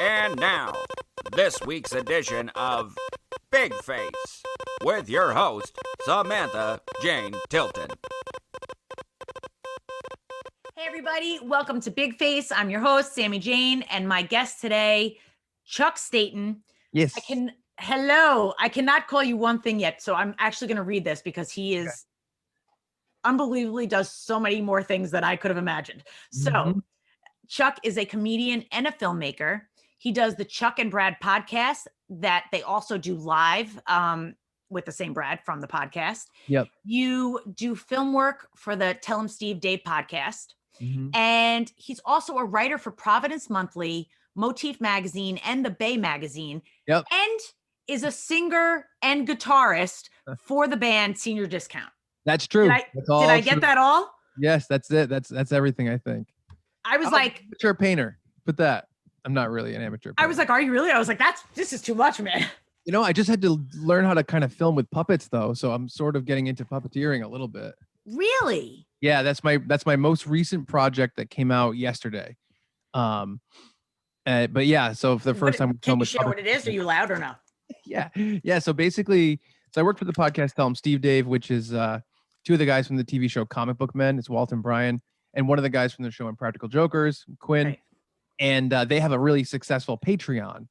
And now, this week's edition of Big Face with your host, Samantha Jane Tilton. Hey everybody, welcome to Big Face. I'm your host, Sammy Jane, and my guest today, Chuck Staton. Yes. I cannot call you one thing yet, so I'm actually going to read this because he is unbelievably does so many more things than I could have imagined. So Chuck is a comedian and a filmmaker. He does the Chuck and Brad podcast that they also do live with the same Brad from the podcast. Yep. You do film work for the Tell 'em Steve Dave podcast. And he's also a writer for Providence Monthly, Motif Magazine, and the Bay Magazine. Yep. And is a singer and guitarist for the band Senior Discount. That's true. Did I get that all? Yes, that's it. That's everything, I think. I'm amateur painter. Put that. I'm not really an amateur painter. I was like, are you really? I was like, this is too much, man. You know, I just had to learn how to kind of film with puppets though. So I'm sort of getting into puppeteering a little bit. Really? Yeah, that's my most recent project that came out yesterday. But yeah, so for the first time, can you share what it is? Are you loud or no? Yeah. So basically, I worked for the podcast Tell 'em Steve Dave, which is two of the guys from the TV show Comic Book Men. It's Walt and Brian, and one of the guys from the show Impractical Jokers, Quinn. Right. And they have a really successful Patreon.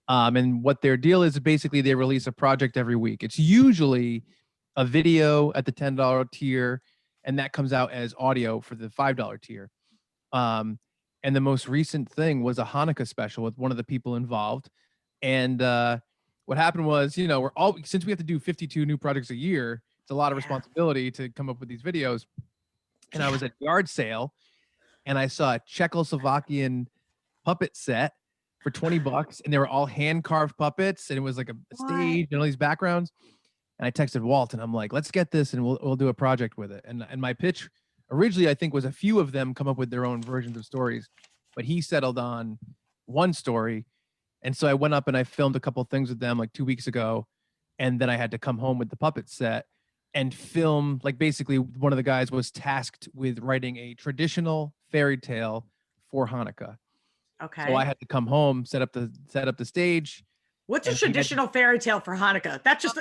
And what their deal is basically they release a project every week. It's usually a video at the $10 tier, and that comes out as audio for the $5 tier. And the most recent thing was a Hanukkah special with one of the people involved. And what happened was, you know, since we have to do 52 new projects a year, it's a lot of responsibility to come up with these videos. And I was at a yard sale, and I saw a Czechoslovakian puppet set for $20, and they were all hand-carved puppets, and it was like a stage and all these backgrounds. And I texted Walt, and I'm like, let's get this, and we'll do a project with it. And my pitch originally, I think, was a few of them come up with their own versions of stories, but he settled on one story. And so I went up and I filmed a couple of things with them like 2 weeks ago, and then I had to come home with the puppet set and film. Like basically, one of the guys was tasked with writing a traditional fairy tale for Hanukkah. Okay. So I had to come home, set up the stage. What's a traditional fairy tale for Hanukkah? That's just,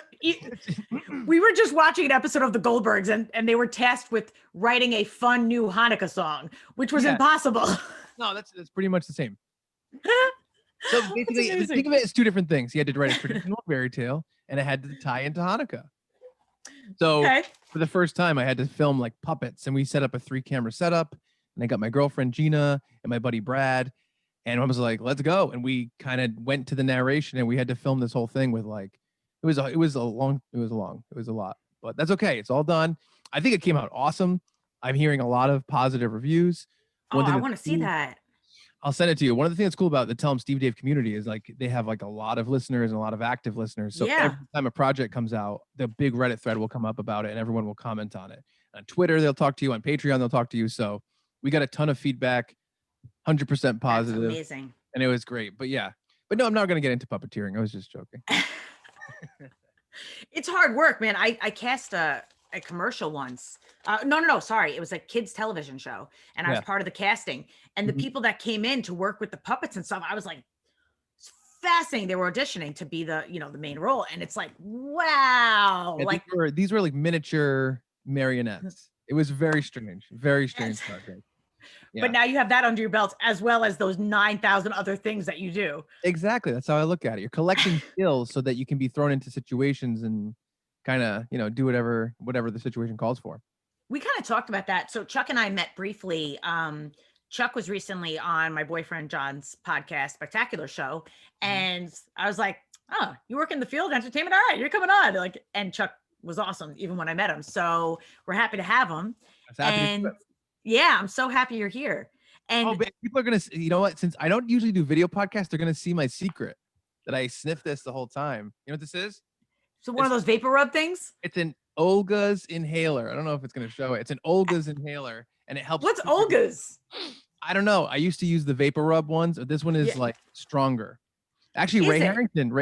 we were just watching an episode of the Goldbergs, and they were tasked with writing a fun new Hanukkah song, which was impossible. No, that's pretty much the same. So basically, think of it as two different things. He had to write a traditional fairy tale, and it had to tie into Hanukkah. So for the first time, I had to film like puppets, and we set up a 3-camera setup, and I got my girlfriend Gina and my buddy Brad. And I was like, let's go. And we kind of went to the narration, and we had to film this whole thing with like, it was a lot, but that's okay. It's all done. I think it came out awesome. I'm hearing a lot of positive reviews. I want to see that. I'll send it to you. One of the things that's cool about the Tell 'em Steve Dave community is like, they have like a lot of listeners and a lot of active listeners. So every time a project comes out, the big Reddit thread will come up about it, and everyone will comment on it. On Twitter, they'll talk to you. On Patreon, they'll talk to you. So we got a ton of feedback. 100% positive. That's amazing. And it was great. But no, I'm not going to get into puppeteering. I was just joking. It's hard work, man. I cast a commercial once. No, sorry. It was a kids television show, and I was part of the casting. And the people that came in to work with the puppets and stuff, I was like, it's fascinating. They were auditioning to be the main role. And it's like, wow. Yeah, like these were like miniature marionettes. It was very strange project. Yeah. But now you have that under your belt, as well as those 9,000 other things that you do. Exactly. That's how I look at it. You're collecting skills so that you can be thrown into situations and kind of, do whatever the situation calls for. We kind of talked about that. So Chuck and I met briefly. Chuck was recently on my boyfriend John's podcast, Spectacular Show. And I was like, oh, you work in the field of entertainment? All right, you're coming on. And Chuck was awesome, even when I met him. So we're happy to have him. Yeah, I'm so happy you're here. And people are going to, you know what? Since I don't usually do video podcasts, they're going to see my secret that I sniff this the whole time. You know what this is? So one of those vapor rub things? It's an Olga's inhaler. I don't know if it's going to show it. It's an Olga's inhaler, and it helps. What's Olga's? I don't know. I used to use the vapor rub ones. This one is like stronger. Actually, Ray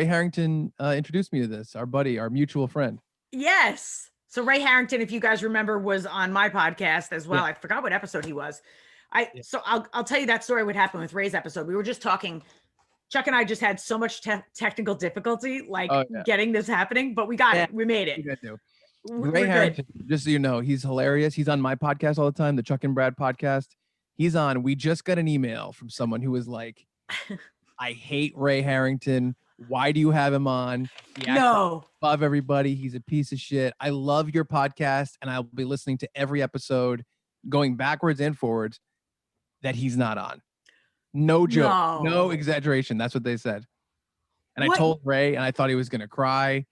Harrington introduced me to this. Our buddy, our mutual friend. Yes. So Ray Harrington, if you guys remember, was on my podcast as well. I forgot what episode he was. So I'll tell you that story. What happened with Ray's episode? We were just talking Chuck and I just had so much technical difficulty, like yeah. getting this happening, but we got it. We made it. Ray Harrington, just so you know, he's hilarious. He's on my podcast all the time, the Chuck and Brad podcast. He's on. We just got an email from someone who was like, I hate Ray Harrington. Why do you have him on? He acts above everybody. He's a piece of shit. I love your podcast, and I'll be listening to every episode, going backwards and forwards, that he's not on. No joke. No exaggeration. That's what they said. And I told Ray, and I thought he was going to cry.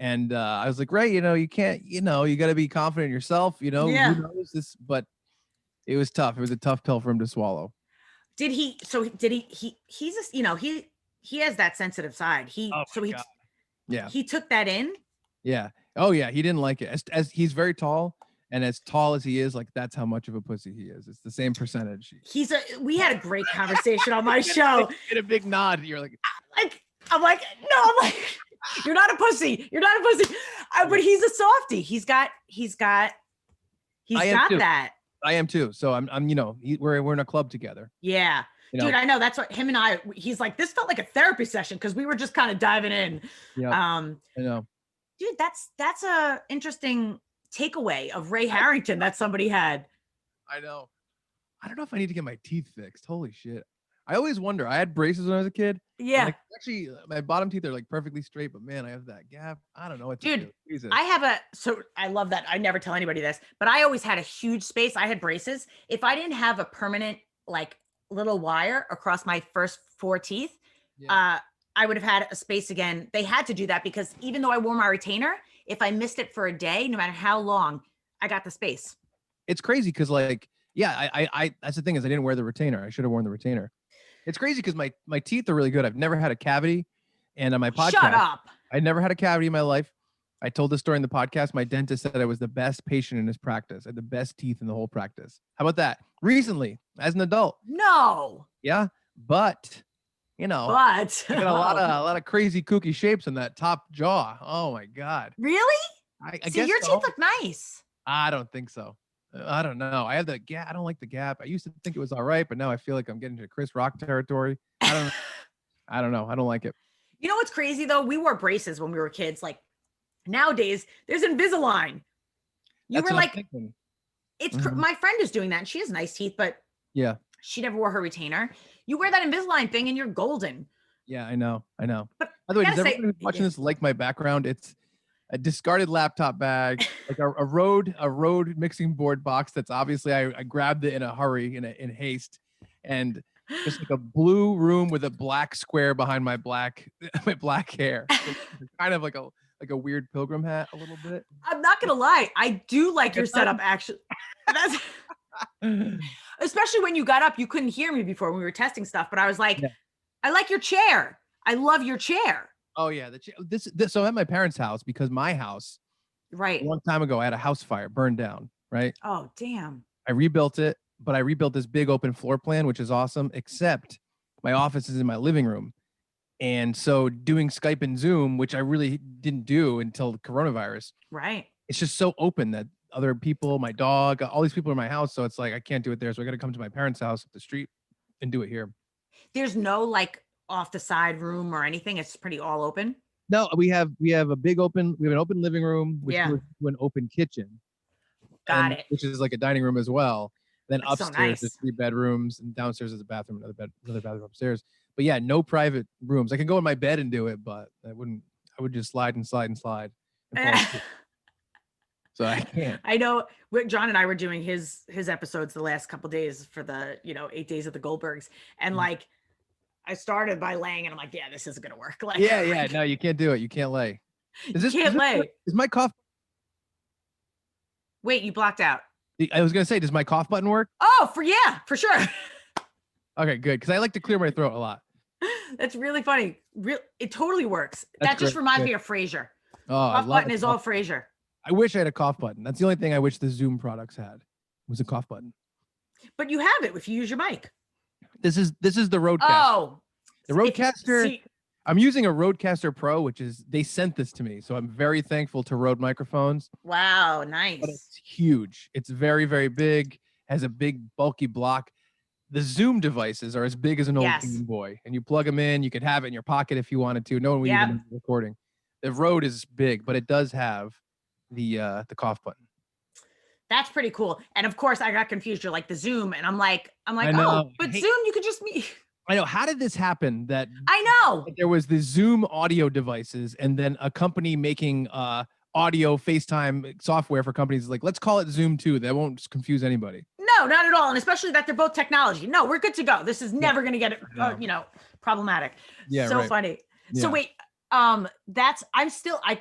And I was like, Ray, you can't, you got to be confident in yourself, who knows this, but it was tough. It was a tough pill for him to swallow. He has that sensitive side. He took that in. Yeah. Oh yeah. He didn't like it as he's very tall, and as tall as he is, like, that's how much of a pussy he is. It's the same percentage. We had a great conversation on my show. Get a big nod. You're like, I'm like, you're not a pussy. You're not a pussy. But he's a softie. He's got that. I am too. So I'm we're in a club together. Yeah. Dude, I know. That's what him and I, he's like, this felt like a therapy session because we were just kind of diving in. Yeah. I know. Dude, that's a interesting takeaway of Ray Harrington that somebody had. I know. I don't know if I need to get my teeth fixed. Holy shit. I always wonder. I had braces when I was a kid. Yeah. Like, actually, my bottom teeth are like perfectly straight, but man, I have that gap. I don't know what to do. Jesus. I love that. I never tell anybody this, but I always had a huge space. I had braces. If I didn't have a permanent, like, little wire across my first 4 teeth, I would have had a space again. They had to do that because even though I wore my retainer, if I missed it for a day, no matter how long, I got the space. It's crazy because, like, I that's the thing is I didn't wear the retainer. I should have worn the retainer. It's crazy because my teeth are really good. I've never had a cavity, and on my podcast, shut up. I never had a cavity in my life. I told this story in the podcast. My dentist said I was the best patient in his practice. I had the best teeth in the whole practice. How about that? Recently, as an adult. No. Yeah, but I got a lot of crazy kooky shapes in that top jaw. Oh my god. Really? I See, guess your teeth look nice. I don't think so. I don't know. I have the gap. I don't like the gap. I used to think it was all right, but now I feel like I'm getting to Chris Rock territory. I don't know. I don't like it. You know what's crazy though? We wore braces when we were kids. Like, nowadays, there's Invisalign. You were like, my friend is doing that, and she has nice teeth, but yeah, she never wore her retainer. You wear that Invisalign thing, and you're golden. Yeah, I know. But by the way, does everyone who's watching this like my background? It's a discarded laptop bag, like a Rode mixing board box. That's obviously I grabbed it in a hurry, in haste, and just like a blue room with a black square behind my black hair, kind of like a weird pilgrim hat a little bit. I'm not gonna lie, I do like your setup actually. Especially when you got up, you couldn't hear me before when we were testing stuff, but I was like, I like your chair. I love your chair. Oh yeah, this so at my parents' house, because my house, right, a long time ago, I had a house fire, burned down. Right. Oh damn. I rebuilt it, but I rebuilt this big open floor plan, which is awesome. Except my office is in my living room. And so doing Skype and Zoom, which I really didn't do until the coronavirus. Right. It's just so open that other people, my dog, all these people in my house. So it's like, I can't do it there. So I got to come to my parents' house up the street and do it here. There's no like off the side room or anything. It's pretty all open. No, we have an open living room, which goes to an open kitchen. Got it. Which is like a dining room as well. Then That's upstairs, so nice. There's 3 bedrooms, and downstairs is a bathroom, another bathroom upstairs. But yeah, no private rooms. I can go in my bed and do it, but I would just slide and fall asleep. So I can't. I know John and I were doing his episodes the last couple of days for the 8 days of the Goldbergs, and like I started by laying, and I'm like, yeah, this isn't gonna work. Like, yeah, no, you can't do it. You can't lay. Is my cough? Wait, you blocked out. I was gonna say, does my cough button work? Oh, for sure. Okay, good, because I like to clear my throat a lot. That's really funny. It totally works. That just reminds me of Frasier. Oh, cough button is all Frasier. I wish I had a cough button. That's the only thing I wish the Zoom products had, was a cough button. But you have it if you use your mic. This is the Rodecaster. Oh, the Rodecaster. I'm using a Rodecaster Pro, they sent this to me, so I'm very thankful to Rode microphones. Wow, nice. But it's huge. It's very, very big. Has a big bulky block. the Zoom devices are as big as an old Yes. Game Boy, and you plug them in. You could have it in your pocket if you wanted to. No one would Yep. even know you're recording. The Rode is big, but it does have the cough button. That's pretty cool. And of course, I got confused. You're like the Zoom, and I'm like, I know. oh, but Zoom, you could just meet. I know. How did this happen? That I know. there was the Zoom audio devices, and then a company making audio FaceTime software for companies like, let's call it Zoom 2. That won't confuse anybody. No, not at all. And especially that they're both technology. No, we're good to go. This is never going to get problematic. Yeah, so right. funny. Yeah. So wait, I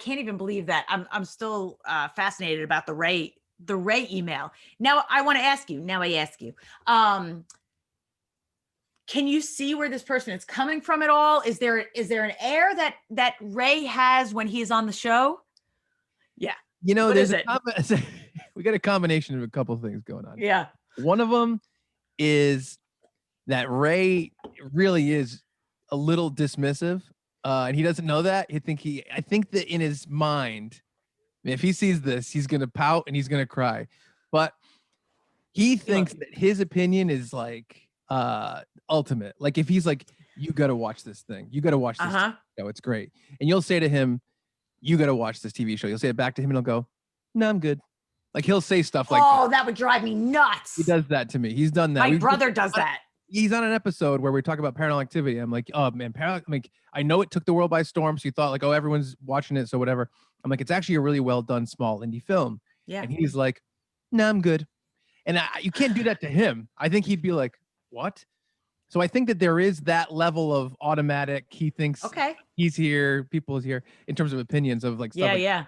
can't even believe that. I'm still fascinated about the Ray email. Now I want to ask you. Can you see where this person is coming from at all? Is there an air that Ray has when he's on the show? Yeah. There's we got a combination of a couple of things going on. Yeah. One of them is that Ray really is a little dismissive, and he doesn't know that. I think that in his mind, if he sees this, he's gonna pout and he's gonna cry. But he thinks that his opinion is like ultimate. Like if he's like, you gotta watch this thing. You gotta watch this show. It's great. And you'll say to him, you gotta watch this TV show. You'll say it back to him and he'll go, no, I'm good. Like he'll say stuff like, oh, that would drive me nuts. He does that to me. He's done that. My brother does that. He's on an episode where we talk about Paranormal Activity. I'm like, oh man, I know it took the world by storm. So you thought like, oh, everyone's watching it, so whatever. I'm like, it's actually a really well done small indie film. Yeah. And he's like, no, I'm good. And you can't do that to him. I think he'd be like, what? So I think that there is that level of automatic. He thinks he's here, people is here in terms of opinions of like stuff. Yeah.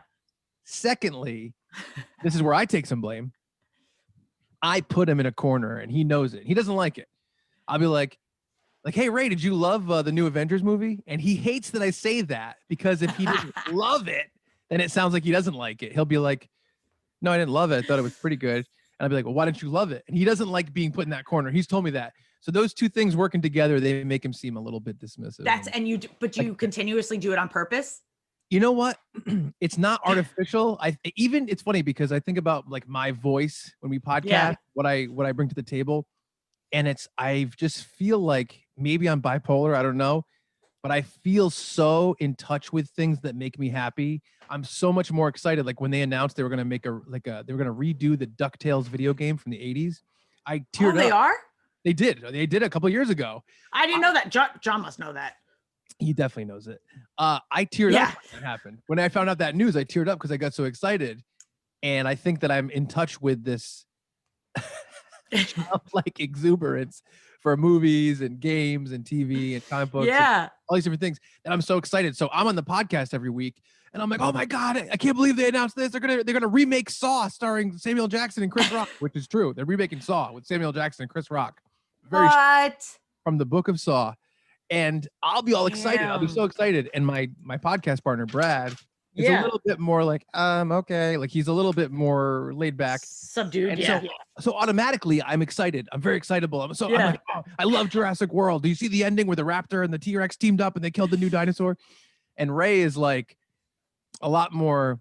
Secondly, this is where I take some blame. I put him in a corner and he knows it. He doesn't like it. I'll be like, hey, Ray, did you love the new Avengers movie? And he hates that I say that because if he didn't love it, then it sounds like he doesn't like it. He'll be like, no, I didn't love it. I thought it was pretty good. And I'll be like, well, why didn't you love it? And he doesn't like being put in that corner. He's told me that. So those two things working together, they make him seem a little bit dismissive. But you continuously do it on purpose? You know what? It's not artificial. It's funny because I think about like my voice when we podcast, what I bring to the table. And I just feel like maybe I'm bipolar. I don't know, but I feel so in touch with things that make me happy. I'm so much more excited. Like when they announced they were going to make they were going to redo the DuckTales video game from the 80s. I teared up. They are? They did. They did a couple of years ago. I didn't know that. John must know that. He definitely knows it. I teared up when that happened. When I found out that news, I teared up because I got so excited. And I think that I'm in touch with this childlike exuberance for movies and games and TV and comic books. And all these different things. And I'm so excited. So I'm on the podcast every week. And I'm like, oh my God, I can't believe they announced this. They're gonna remake Saw starring Samuel Jackson and Chris Rock, which is true. They're remaking Saw with Samuel Jackson and Chris Rock. From the book of Saw. And I'll be all excited. I'll be so excited. And my podcast partner, Brad, is a little bit more like, okay. Like he's a little bit more laid back. Subdued, and so automatically I'm excited. I'm very excitable. I'm like, oh, I love Jurassic World. Do you see the ending where the raptor and the T-Rex teamed up and they killed the new dinosaur? And Ray is like a lot more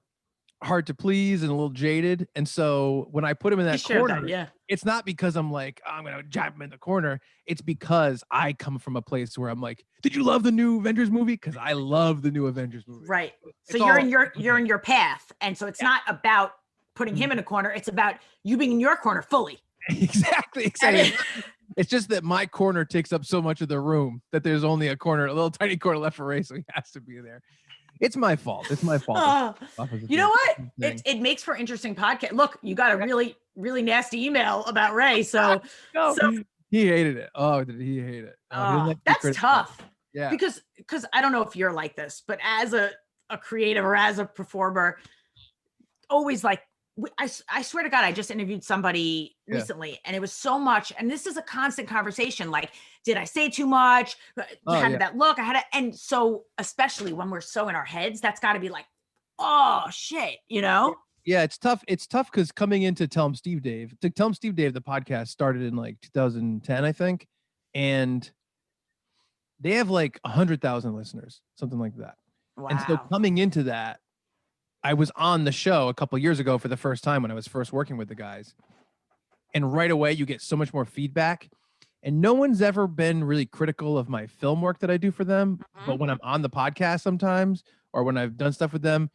hard to please and a little jaded. And so when I put him in that corner, it's not because I'm like, oh, I'm going to jab him in the corner. It's because I come from a place where I'm like, did you love the new Avengers movie? Because I love the new Avengers movie. Right. So you're in your path. And so it's not about putting him in a corner. It's about you being in your corner fully. Exactly. It's just that my corner takes up so much of the room that there's only a little tiny corner left for Ray. So he has to be there. It's my fault. You know what? It makes for interesting podcast. Look, you got a really, really nasty email about Ray. So he hated it. Oh, did he hate it? That's tough. Yeah. Because I don't know if you're like this, but as a creative or as a performer, always like, I swear to God, I just interviewed somebody recently and it was so much. And this is a constant conversation. Like, did I say too much? How did that look? And so especially when we're so in our heads, that's got to be like, oh shit, you know? Yeah, it's tough. It's tough because coming into Tell 'em Steve Dave, the podcast started in like 2010, I think. And they have like 100,000 listeners, something like that. Wow. And so coming into that, I was on the show a couple of years ago for the first time when I was first working with the guys. And right away, you get so much more feedback. And no one's ever been really critical of my film work that I do for them. But when I'm on the podcast sometimes, or when I've done stuff with them,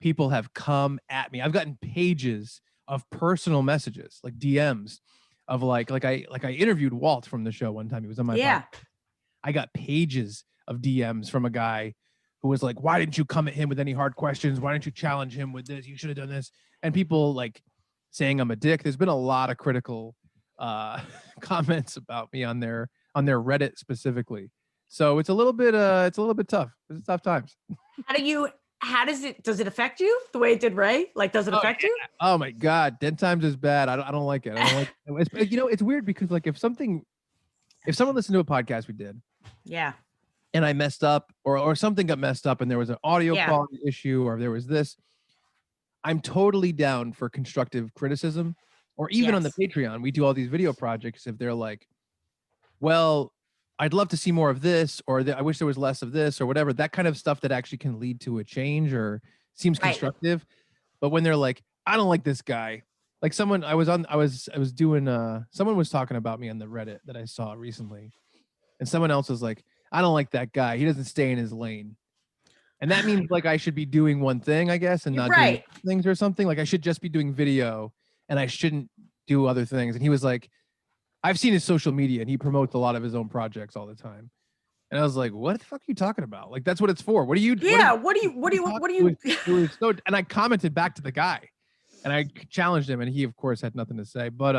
people have come at me. I've gotten pages of personal messages, like DMs, of like I interviewed Walt from the show one time. He was on my podcast. I got pages of DMs from a guy who was like, "Why didn't you come at him with any hard questions? Why didn't you challenge him with this? You should have done this." And people like saying I'm a dick. There's been a lot of critical comments about me on their Reddit specifically. So it's a little bit tough. It's tough times. Does it affect you the way it did Ray? Like, does it affect you? Oh my God. 10 times is bad. I don't like it. I don't like it. It's weird because like if someone listened to a podcast we did. Yeah. And I messed up or something got messed up and there was an audio quality issue or there was this, I'm totally down for constructive criticism. Or even on the Patreon, we do all these video projects. If they're like, well, I'd love to see more of this, or I wish there was less of this, or whatever, that kind of stuff that actually can lead to a change or seems constructive. But when they're like, I don't like this guy, like someone someone was talking about me on the Reddit that I saw recently, and someone else was like, I don't like that guy. He doesn't stay in his lane. And that means like I should be doing one thing, I guess, and not doing things or something. Like I should just be doing video. And I shouldn't do other things. And he was like, I've seen his social media and he promotes a lot of his own projects all the time. And I was like, what the fuck are you talking about? Like, that's what it's for. What do you? Yeah. What do you? It was so, and I commented back to the guy and I challenged him and he of course had nothing to say, but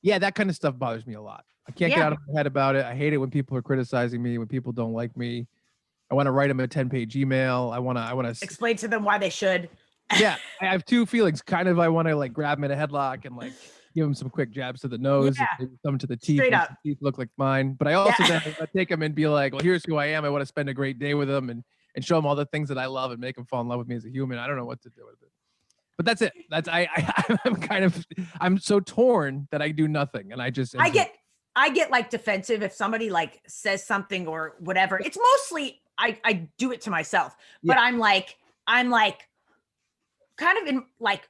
yeah, that kind of stuff bothers me a lot. I can't get out of my head about it. I hate it when people are criticizing me, when people don't like me. I want to write them a 10-page email. I want to explain to them why they should. Yeah, I have two feelings. Kind of, I want to like grab him in a headlock and like give him some quick jabs to the nose, and some to the teeth. Straight up. Teeth look like mine. But I also then take him and be like, well, here's who I am. I want to spend a great day with him and show him all the things that I love and make him fall in love with me as a human. I don't know what to do with it. But that's it. I'm so torn that I do nothing, and I get like defensive if somebody like says something or whatever. It's mostly I do it to myself, but I'm like kind of in like,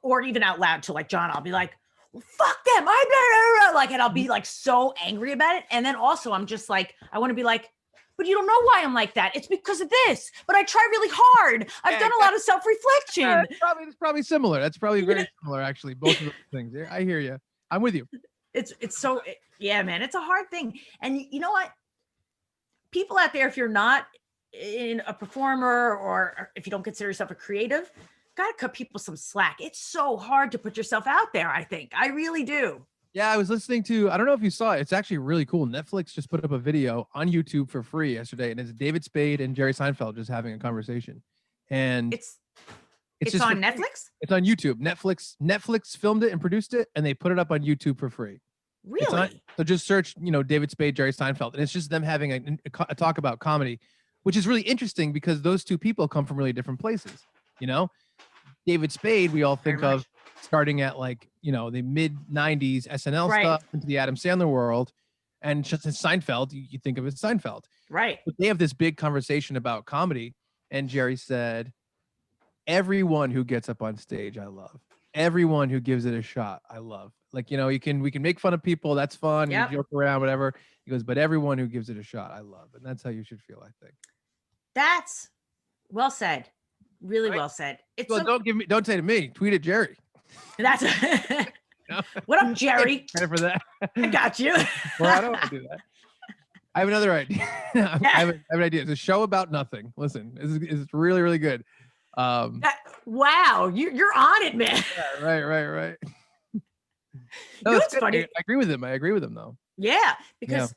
or even out loud to like John, I'll be like, well, fuck them. And I'll be like so angry about it. And then also I'm just like, I want to be like, but you don't know why I'm like that. It's because of this, but I try really hard. I've done a lot of self-reflection. It's probably similar. That's probably very similar, actually. Both of those things. Yeah, I hear you. I'm with you. Man, it's a hard thing. And you know what? People out there, if you're not in a performer or if you don't consider yourself a creative, gotta cut people some slack. It's so hard to put yourself out there, I think. I really do. Yeah, I was listening to, I don't know if you saw it. It's actually really cool. Netflix just put up a video on YouTube for free yesterday, and it's David Spade and Jerry Seinfeld just having a conversation. And it's on Netflix? It's on YouTube. Netflix filmed it and produced it, and they put it up on YouTube for free. Really? So just search, David Spade, Jerry Seinfeld, and it's just them having a talk about comedy, which is really interesting because those two people come from really different places, David Spade, we all think of starting at like, the mid 90s SNL stuff into the Adam Sandler world. And just as Seinfeld, you think of it as Seinfeld. Right. But they have this big conversation about comedy. And Jerry said, everyone who gets up on stage, I love. Everyone who gives it a shot, I love. Like, we can make fun of people. That's fun. You joke around, whatever. He goes, but everyone who gives it a shot, I love. And that's how you should feel, I think. That's well said. Really well said. Don't say to me, tweet at Jerry. That's what up, Jerry? Credit for that. I got you. Well, I don't want to do that. I have another idea. I have an idea. It's a show about nothing. Listen, it's really, really good. Wow, you're on it, man. Yeah, right. No, it's funny. I agree with him though. Yeah, because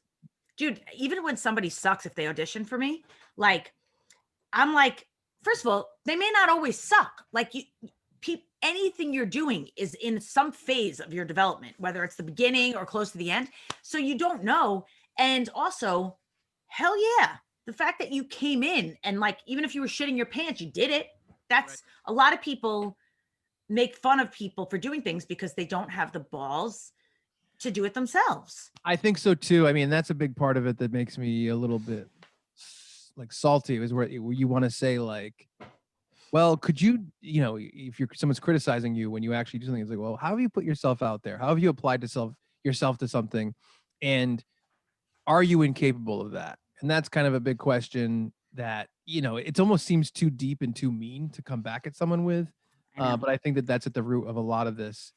dude, even when somebody sucks, if they audition for me, like I'm like, first of all, they may not always suck. Like anything you're doing is in some phase of your development, whether it's the beginning or close to the end. So you don't know. And also, hell yeah, the fact that you came in and like, even if you were shitting your pants, you did it. That's a lot of people make fun of people for doing things because they don't have the balls to do it themselves. I think so too. I mean, that's a big part of it that makes me a little bit like salty, is where you want to say like, well, could you, if someone's criticizing you when you actually do something, it's like, well, how have you put yourself out there? How have you applied yourself to something And are you incapable of that? And that's kind of a big question that, you know, it almost seems too deep and too mean to come back at someone with. But I think that that's at the root of a lot of this,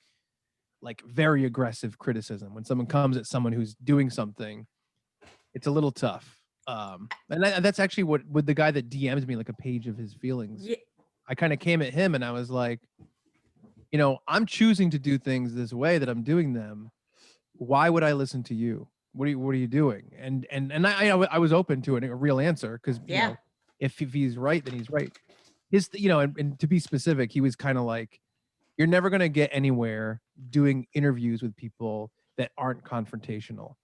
like, very aggressive criticism. When someone comes at someone who's doing something, it's a little tough. And that's actually what, with the guy that DM'd me like a page of his feelings. Yeah. I kind of came at him and I was like, you know, I'm choosing to do things this way that I'm doing them. Why would I listen to you? What are you doing? And I was open to a real answer, because you know, if he's right, then he's right. His, you know, and to be specific, he was kind of like, you're never going to get anywhere doing interviews with people that aren't confrontational.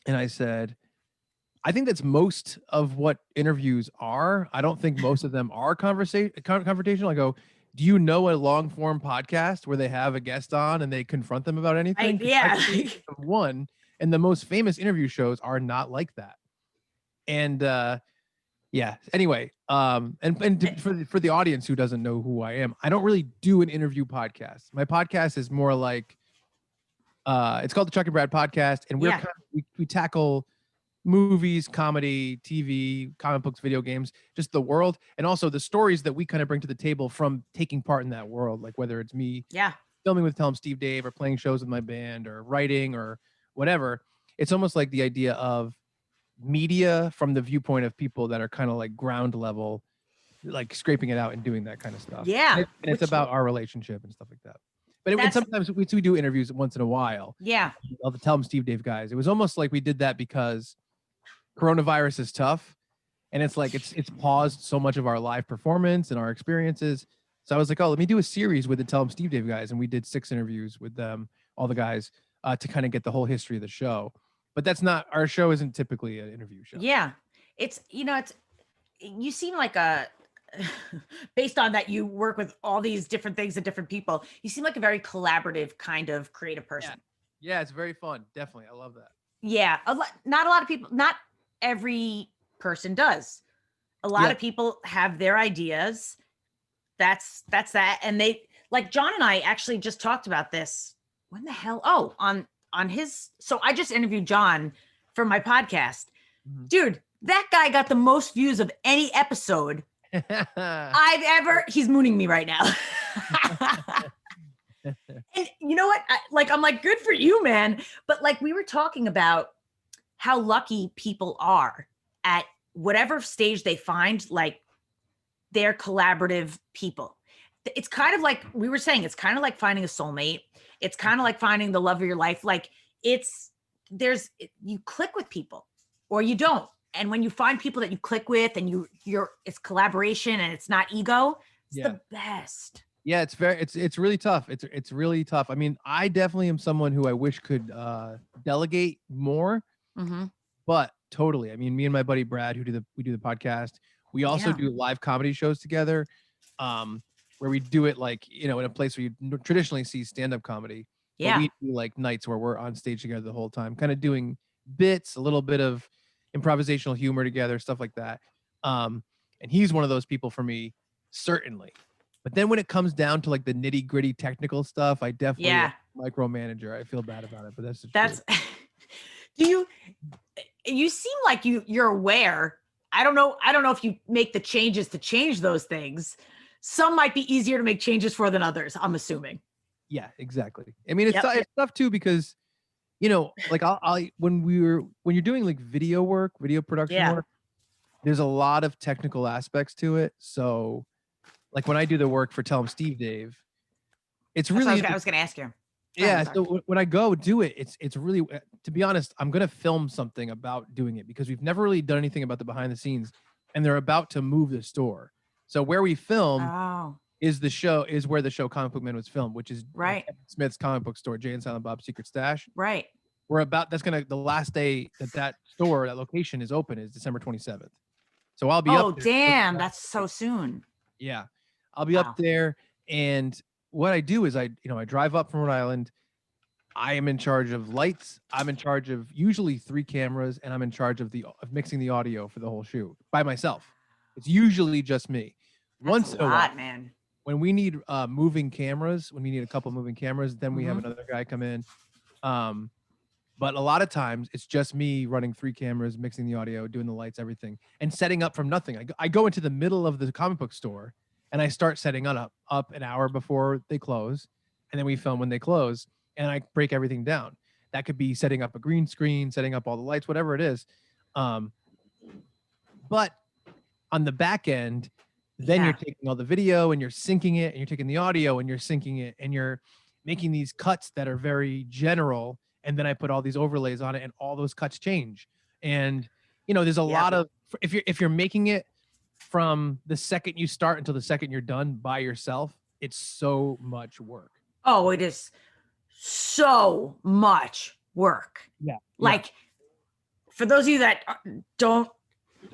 And I said, I think that's most of what interviews are. I don't think most of them are confrontational. I go, do you know a long form podcast where they have a guest on and they confront them about anything? I can think of one, and the most famous interview shows are not like that. And yeah. Anyway, for the audience who doesn't know who I am, I don't really do an interview podcast. My podcast is more like, it's called the Chuck and Brad Podcast, and we tackle movies, comedy, TV, comic books, video games, just the world, and also the stories that we kind of bring to the table from taking part in that world. Like whether it's me filming with Tell 'em Steve Dave, or playing shows with my band, or writing, or whatever. It's almost like the idea of media from the viewpoint of people that are kind of like ground level, like scraping it out and doing that kind of stuff. And it's about our relationship and stuff like that. But sometimes we do interviews once in a while. All the Tell 'em Steve Dave guys. It was almost like we did that because coronavirus is tough, and it's like it's paused so much of our live performance and our experiences. So I was like, oh, let me do a series with the Tell 'em Steve Dave guys, and we did 6 interviews with them, all the guys, to kind of get the whole history of the show. But that's not, our show isn't typically an interview show. It's, you know, you seem like based on that you work with all these different things and different people, you seem like a very collaborative kind of creative person. Yeah, it's very fun. Definitely. I love that. Not a lot of people, not every person does. A lot of people have their ideas. That's that. And they, like John and I actually just talked about this. When the hell? Oh, on his, so I just interviewed John for my podcast. Dude, that guy got the most views of any episode I've ever, he's mooning me right now. And you know what? I'm like, good for you, man. But like, we were talking about how lucky people are at whatever stage they find, like, they're collaborative people. It's kind of like we were saying, it's kind of like finding a soulmate. It's kind of like finding the love of your life. Like you click with people or you don't. And when you find people that you click with and it's collaboration and it's not ego, it's the best. Yeah, it's really tough. It's really tough. I mean, I definitely am someone who I wish could delegate more, but totally. I mean, me and my buddy Brad, we do the podcast. We also do live comedy shows together, where we do it like, you know, in a place where you traditionally see stand-up comedy. But we do like nights where we're on stage together the whole time, kind of doing bits, a little bit of improvisational humor together, stuff like that. And he's one of those people for me, certainly. But then when it comes down to like the nitty gritty technical stuff, I definitely micromanager. I feel bad about it, but that's do you seem like you're aware. I don't know if you make the changes to change those things. Some might be easier to make changes for than others, I'm assuming. Yeah, exactly. I mean, it's tough too, because, you know, like when you're doing like video production work, there's a lot of technical aspects to it. So like when I do the work for Tell 'em Steve Dave, it's really, I was going to ask you. So when I go do it, it's really, to be honest, I'm going to film something about doing it, because we've never really done anything about the behind the scenes, and they're about to move the store. So where we film is where the show Comic Book Man was filmed, which is Kevin Smith's comic book store, Jay and Silent Bob's Secret Stash. The last day that location is open is December 27th. So I'll be up there. Damn, that's so soon. Yeah. I'll be up there, and what I do is I drive up from Rhode Island. I am in charge of lights. I'm in charge of usually 3 cameras, and I'm in charge of mixing the audio for the whole shoot by myself. It's usually just me. Once in a while, man. When we need moving cameras, when we need a couple moving cameras, then we have another guy come in. But a lot of times it's just me running 3 cameras, mixing the audio, doing the lights, everything, and setting up from nothing. I go into the middle of the comic book store and I start setting up an hour before they close. And then we film when they close and I break everything down. That could be setting up a green screen, setting up all the lights, whatever it is. But on the back end, then you're taking all the video and you're syncing it, and you're taking the audio and you're syncing it, and you're making these cuts that are very general. And then I put all these overlays on it, and all those cuts change. And there's a lot of, if you're making it from the second you start until the second you're done by yourself, it's so much work. Oh, it is so much work. Yeah. Like, for those of you that don't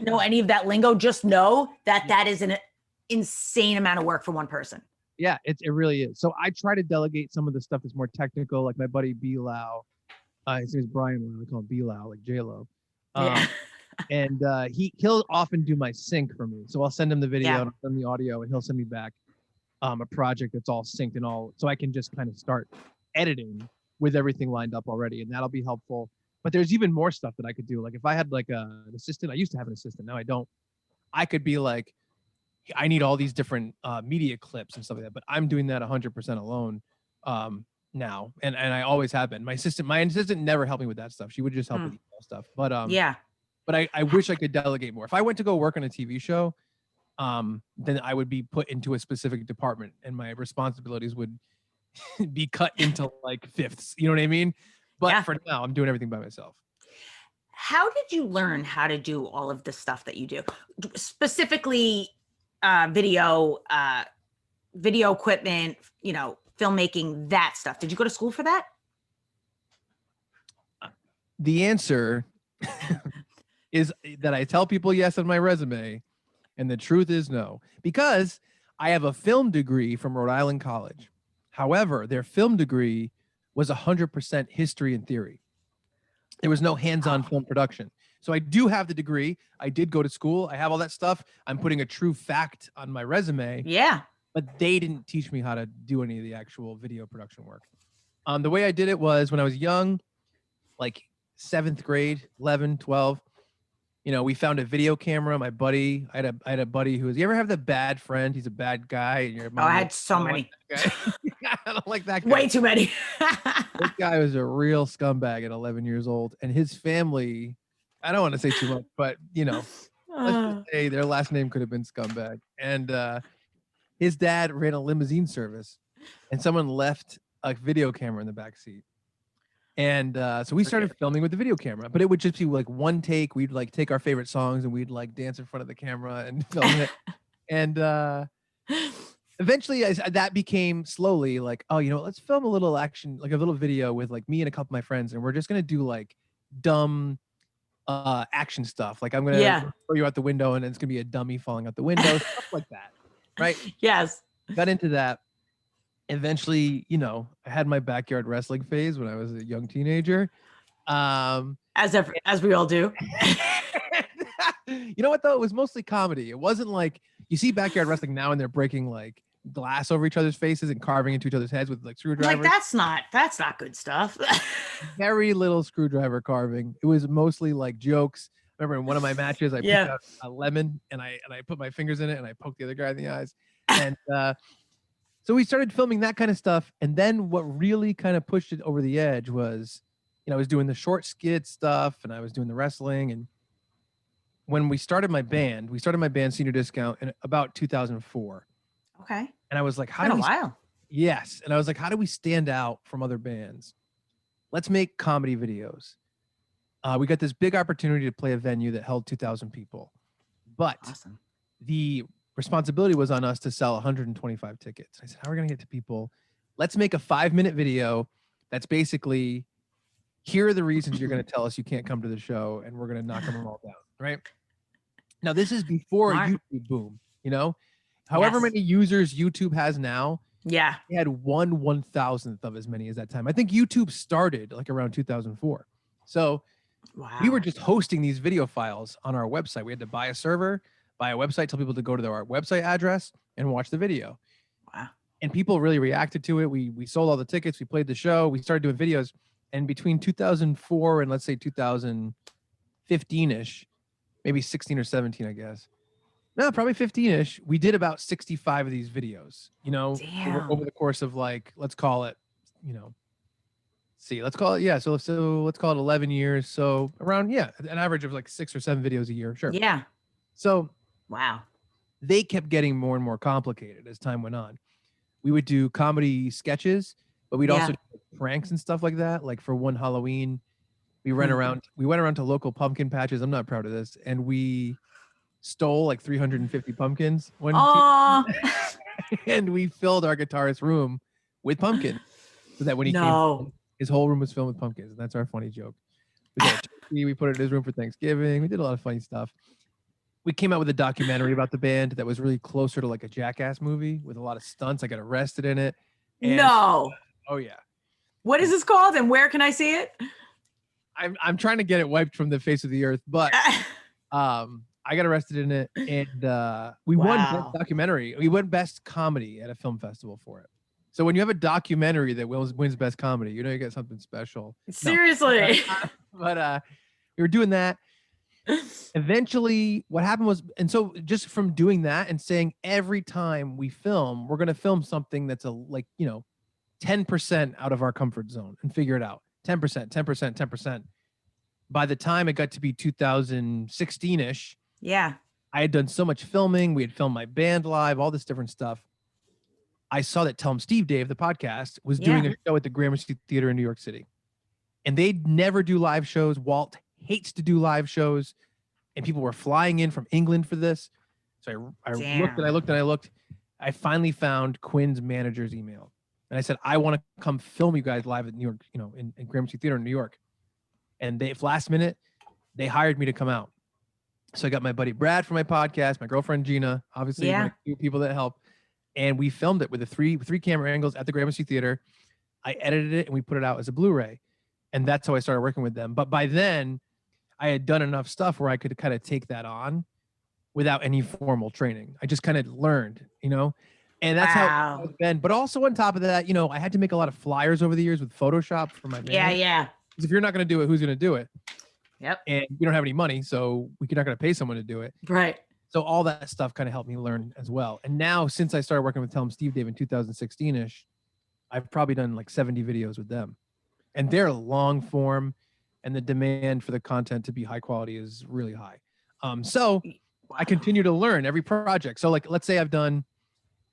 know any of that lingo, just know that that is an insane amount of work for one person. Yeah, it really is. So I try to delegate some of the stuff that's more technical, like my buddy B-Lau. His name is Brian. I call him B-Lau, like J-Lo. And he'll often do my sync for me. So I'll send him the video and I'll send the audio, and he'll send me back a project that's all synced and all, so I can just kind of start editing with everything lined up already, and that'll be helpful. But there's even more stuff that I could do. Like if I had like an assistant, I used to have an assistant, now I don't. I could be like, I need all these different media clips and stuff like that, but I'm doing that 100% alone now, and I always have been. My assistant never helped me with that stuff. She would just help with email stuff. But but I wish I could delegate more. If I went to go work on a TV show, then I would be put into a specific department, and my responsibilities would be cut into like fifths. You know what I mean? But for now, I'm doing everything by myself. How did you learn how to do all of the stuff that you do? Specifically, video equipment, filmmaking, that stuff. Did you go to school for that? The answer is that I tell people yes on my resume, and the truth is no, because I have a film degree from Rhode Island College. However, their film degree was 100% history and theory. There was no hands-on film production. So I do have the degree. I did go to school. I have all that stuff. I'm putting a true fact on my resume. Yeah. But they didn't teach me how to do any of the actual video production work. The way I did it was when I was young, like 7th grade, 11, 12, we found a video camera. My buddy, I had a buddy who was, you ever have the bad friend? He's a bad guy. And your mom I had so many. I don't like that guy. Way too many. This guy was a real scumbag at 11 years old. And his family, I don't want to say too much, but, let's just say their last name could have been scumbag. And his dad ran a limousine service, and someone left a video camera in the back seat. And so we started filming with the video camera, but it would just be like one take. We'd like take our favorite songs and we'd like dance in front of the camera and film it. And eventually that became slowly like, oh, let's film a little action, like a little video with like me and a couple of my friends. And we're just going to do like dumb action stuff. Like I'm going to throw you out the window and it's going to be a dummy falling out the window, stuff like that. Right. Yes. Got into that. Eventually, I had my backyard wrestling phase when I was a young teenager. As we all do. You know what though? It was mostly comedy. It wasn't like you see backyard wrestling now and they're breaking like glass over each other's faces and carving into each other's heads with like screwdrivers. Like that's not good stuff. Very little screwdriver carving. It was mostly like jokes. I remember in one of my matches, I picked out a lemon and I put my fingers in it and I poked the other guy in the eyes. And so we started filming that kind of stuff. And then what really kind of pushed it over the edge was, I was doing the short skit stuff and I was doing the wrestling. And when we started my band Senior Discount in about 2004. Okay. And I was like, Yes. And I was like, how do we stand out from other bands? Let's make comedy videos. We got this big opportunity to play a venue that held 2,000 people. But the responsibility was on us to sell 125 tickets. I said, how are we going to get to people? Let's make a 5-minute video that's basically, here are the reasons you're going to tell us you can't come to the show, and we're going to knock them all down, right? Now, this is before a YouTube boom, However many users YouTube has now, they had 1/1000th of as many as that time. I think YouTube started like around 2004. So we were just hosting these video files on our website. We had to buy a server, buy a website, tell people to go to our website address and watch the video. Wow. And people really reacted to it. We sold all the tickets. We played the show. We started doing videos. And between 2004 and let's say 2015-ish, maybe 16 or 17, I guess. No, probably 15-ish. We did about 65 of these videos, over the course of like, let's call it, let's call it, yeah. So let's call it 11 years. So around, yeah, an average of like 6 or 7 videos a year. Sure. Yeah. So wow. They kept getting more and more complicated as time went on. We would do comedy sketches, but we'd also do pranks and stuff like that. Like for one Halloween, we went around to local pumpkin patches. I'm not proud of this. And we stole like 350 pumpkins and we filled our guitarist's room with pumpkins so that when he came home, his whole room was filled with pumpkins. And that's our funny joke. We put it in his room for Thanksgiving. We did a lot of funny stuff. We came out with a documentary about the band that was really closer to like a Jackass movie with a lot of stunts. I got arrested in it. Oh yeah. What is this called and where can I see it? I'm trying to get it wiped from the face of the earth, but I got arrested in it, and we won best documentary. We won best comedy at a film festival for it. So when you have a documentary that wins best comedy, you get something special. Seriously. But we were doing that. Eventually, what happened was, and so just from doing that and saying every time we film, we're going to film something that's 10% out of our comfort zone and figure it out. 10%, 10%, 10%. By the time it got to be 2016-ish, I had done so much filming. We had filmed my band live, all this different stuff. I saw that Tell 'em Steve Dave, the podcast, was doing a show at the Gramercy Theater in New York City. And they never do live shows. Walt hates to do live shows. And people were flying in from England for this. So I looked and I looked and I looked. I finally found Quinn's manager's email. And I said, I want to come film you guys live at New York, in Gramercy Theater in New York. And last minute, they hired me to come out. So I got my buddy Brad for my podcast, my girlfriend Gina, obviously my few people that help. And we filmed it with the three camera angles at the Gramercy Theater. I edited it and we put it out as a Blu-ray. And that's how I started working with them. But by then, I had done enough stuff where I could kind of take that on without any formal training. I just kind of learned, and that's how it's been. But also on top of that, I had to make a lot of flyers over the years with Photoshop for my band. Yeah. Because if you're not going to do it, who's going to do it? Yep. And we don't have any money, so we're not going to pay someone to do it. Right. So all that stuff kind of helped me learn as well. And now, since I started working with Tell 'em Steve Dave in 2016-ish, I've probably done like 70 videos with them. And they're long form, and the demand for the content to be high quality is really high. So I continue to learn every project. So like, let's say I've done,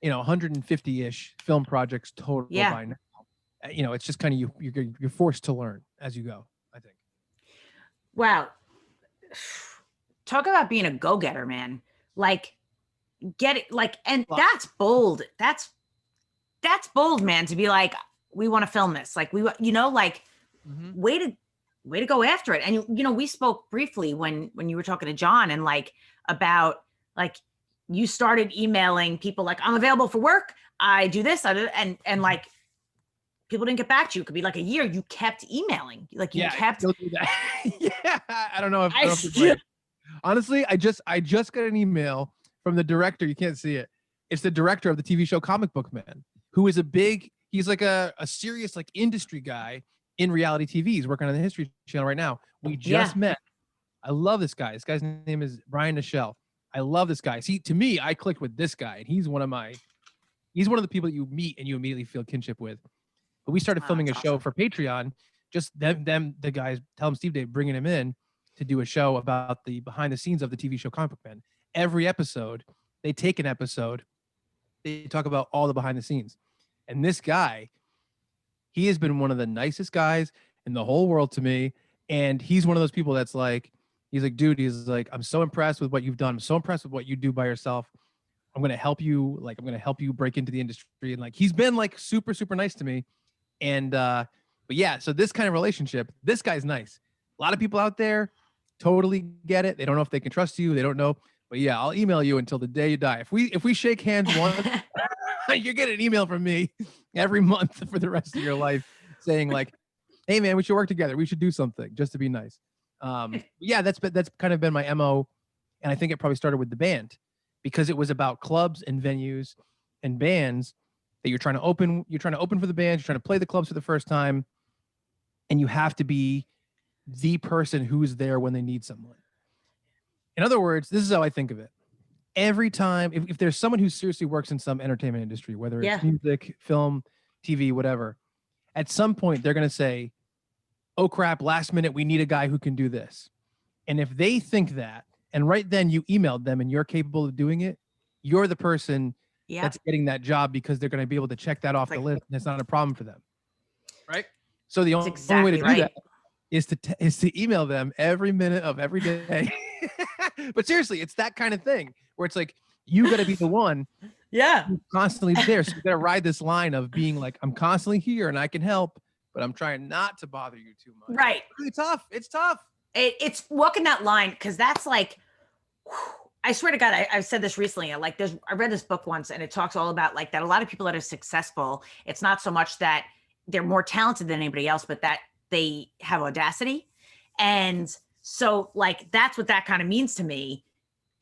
150-ish film projects total by now. It's just kind of you're forced to learn as you go, I think. Wow. Talk about being a go-getter, man. Like, get it, like, and that's bold. That's bold, man, to be like, we want to film this. Like, way to go after it. And, we spoke briefly when you were talking to John and like, about like, you started emailing people like, I'm available for work. I do this. And like, people didn't get back to you. It could be like a year. You kept emailing. Like you kept. I still do that. Yeah. I don't know if honestly, I just got an email from the director. You can't see it. It's the director of the TV show Comic Book Man, who is he's like a serious like industry guy in reality TV. He's working on the History Channel right now. We just met. I love this guy. This guy's name is Brian Nichelle. I love this guy. See, to me, I clicked with this guy, and he's one of the people that you meet and you immediately feel kinship with. But we started filming a show for Patreon, just them, the guys, Tell 'em Steve Dave, bringing him in to do a show about the behind the scenes of the TV show Comic Book Man. Every episode, they take an episode, they talk about all the behind the scenes. And this guy, he has been one of the nicest guys in the whole world to me. And he's one of those people that's like, dude, I'm so impressed with what you've done. I'm so impressed with what you do by yourself. I'm going to help you. Like, I'm going to help you break into the industry. And like, he's been like super, super nice to me. And, but yeah, so this kind of relationship, this guy's nice. A lot of people out there totally get it. They don't know if they can trust you. They don't know, but yeah, I'll email you until the day you die. If we shake hands once, you're getting an email from me every month for the rest of your life saying like, hey man, we should work together. We should do something just to be nice. Yeah, that's kind of been my MO. And I think it probably started with the band because it was about clubs and venues and bands that you're trying to open for the band. You're trying to play the clubs for the first time. and you have to be the person who's there when they need someone. In other words, this is how I think of it. Every time, if there's someone who seriously works in some entertainment industry, whether it's music, film, TV, whatever, at some point they're going to say, oh crap, last minute, we need a guy who can do this. And if they think that, and right then you emailed them and you're capable of doing it, you're the person that's getting that job because they're going to be able to check that off the list and it's not a problem for them. Right? So the only way to do that is to email them every minute of every day. But seriously, it's that kind of thing where it's like, you got to be the one who's constantly there. So you got to ride this line of being like, I'm constantly here and I can help, but I'm trying not to bother you too much. Right. It's really tough. It's tough. It's walking that line, because that's like, I swear to God, I've said this recently. I read this book once, and it talks all about like that. A lot of people that are successful, it's not so much that they're more talented than anybody else, but that they have audacity. And so like, that's what that kind of means to me.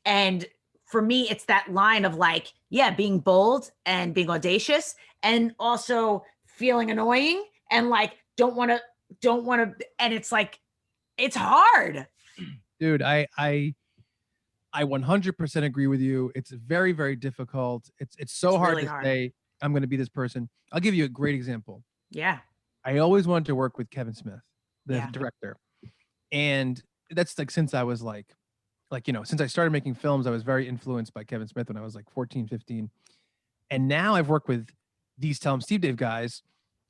And for me, it's that line of like, being bold and being audacious, and also feeling annoying and like, don't want to. And it's like, it's hard. Dude, I 100% agree with you. It's very, very difficult. It's so hard really to say, I'm going to be this person. I'll give you a great example. Yeah. I always wanted to work with Kevin Smith, the director. And that's like, since I was like, since I started making films, I was very influenced by Kevin Smith when I was like 14, 15. And now I've worked with these Tell 'em Steve Dave guys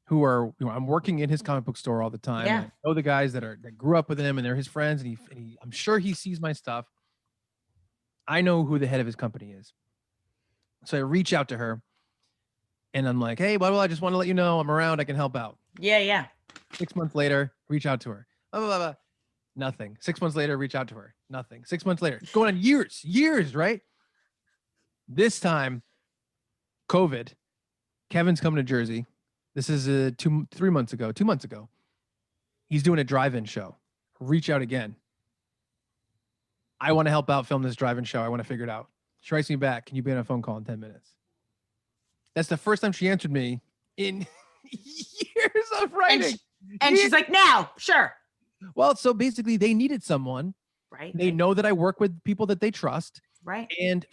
who are, I'm working in his comic book store all the time. Yeah. I know the guys that grew up with him and they're his friends, and I'm sure he sees my stuff. I know who the head of his company is. So I reach out to her and I'm like, hey, well, I just want to let you know I'm around. I can help out. Yeah. 6 months later, reach out to her. Blah, blah, blah, blah. Nothing. 6 months later, reach out to her. Nothing. 6 months later. It's going on years, right? This time, COVID, Kevin's coming to Jersey. This is 2 months ago. He's doing a drive-in show. Reach out again. I want to help out film this drive-in show. I want to figure it out. She writes me back. Can you be on a phone call in 10 minutes? That's the first time she answered me in years of writing. And she's like, now, sure. Well, so basically they needed someone. Right. They know that I work with people that they trust. Right. And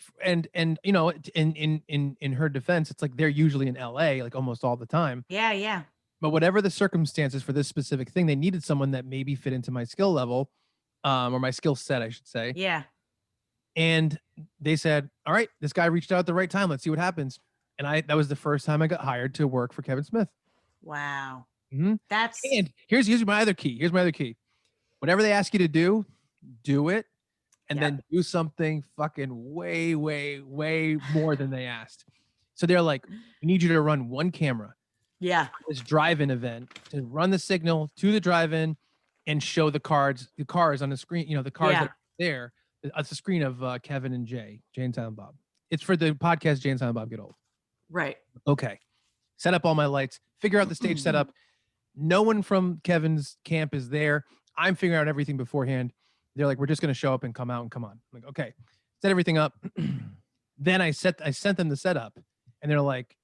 you know, in her defense, it's like they're usually in LA like almost all the time. Yeah. But whatever the circumstances for this specific thing, they needed someone that maybe fit into my skill level, or my skill set, I should say. Yeah. And they said, all right, this guy reached out at the right time. Let's see what happens. And that was the first time I got hired to work for Kevin Smith. Wow. Mm-hmm. And here's my other key. Whatever they ask you to do it. And then do something fucking way, way, way more than they asked. So they're like, we need you to run one camera. Yeah. This drive-in event to run the signal to the drive-in and show the cars on the screen, the cars that are there. It's a screen of Kevin and Jay and Silent Bob. It's for the podcast Jay and Silent Bob Get Old. Right. Okay. Set up all my lights, figure out the stage setup. No one from Kevin's camp is there. I'm figuring out everything beforehand. They're like, we're just going to show up and come out and come on. I'm like, okay, set everything up. Then I sent them the setup and they're like,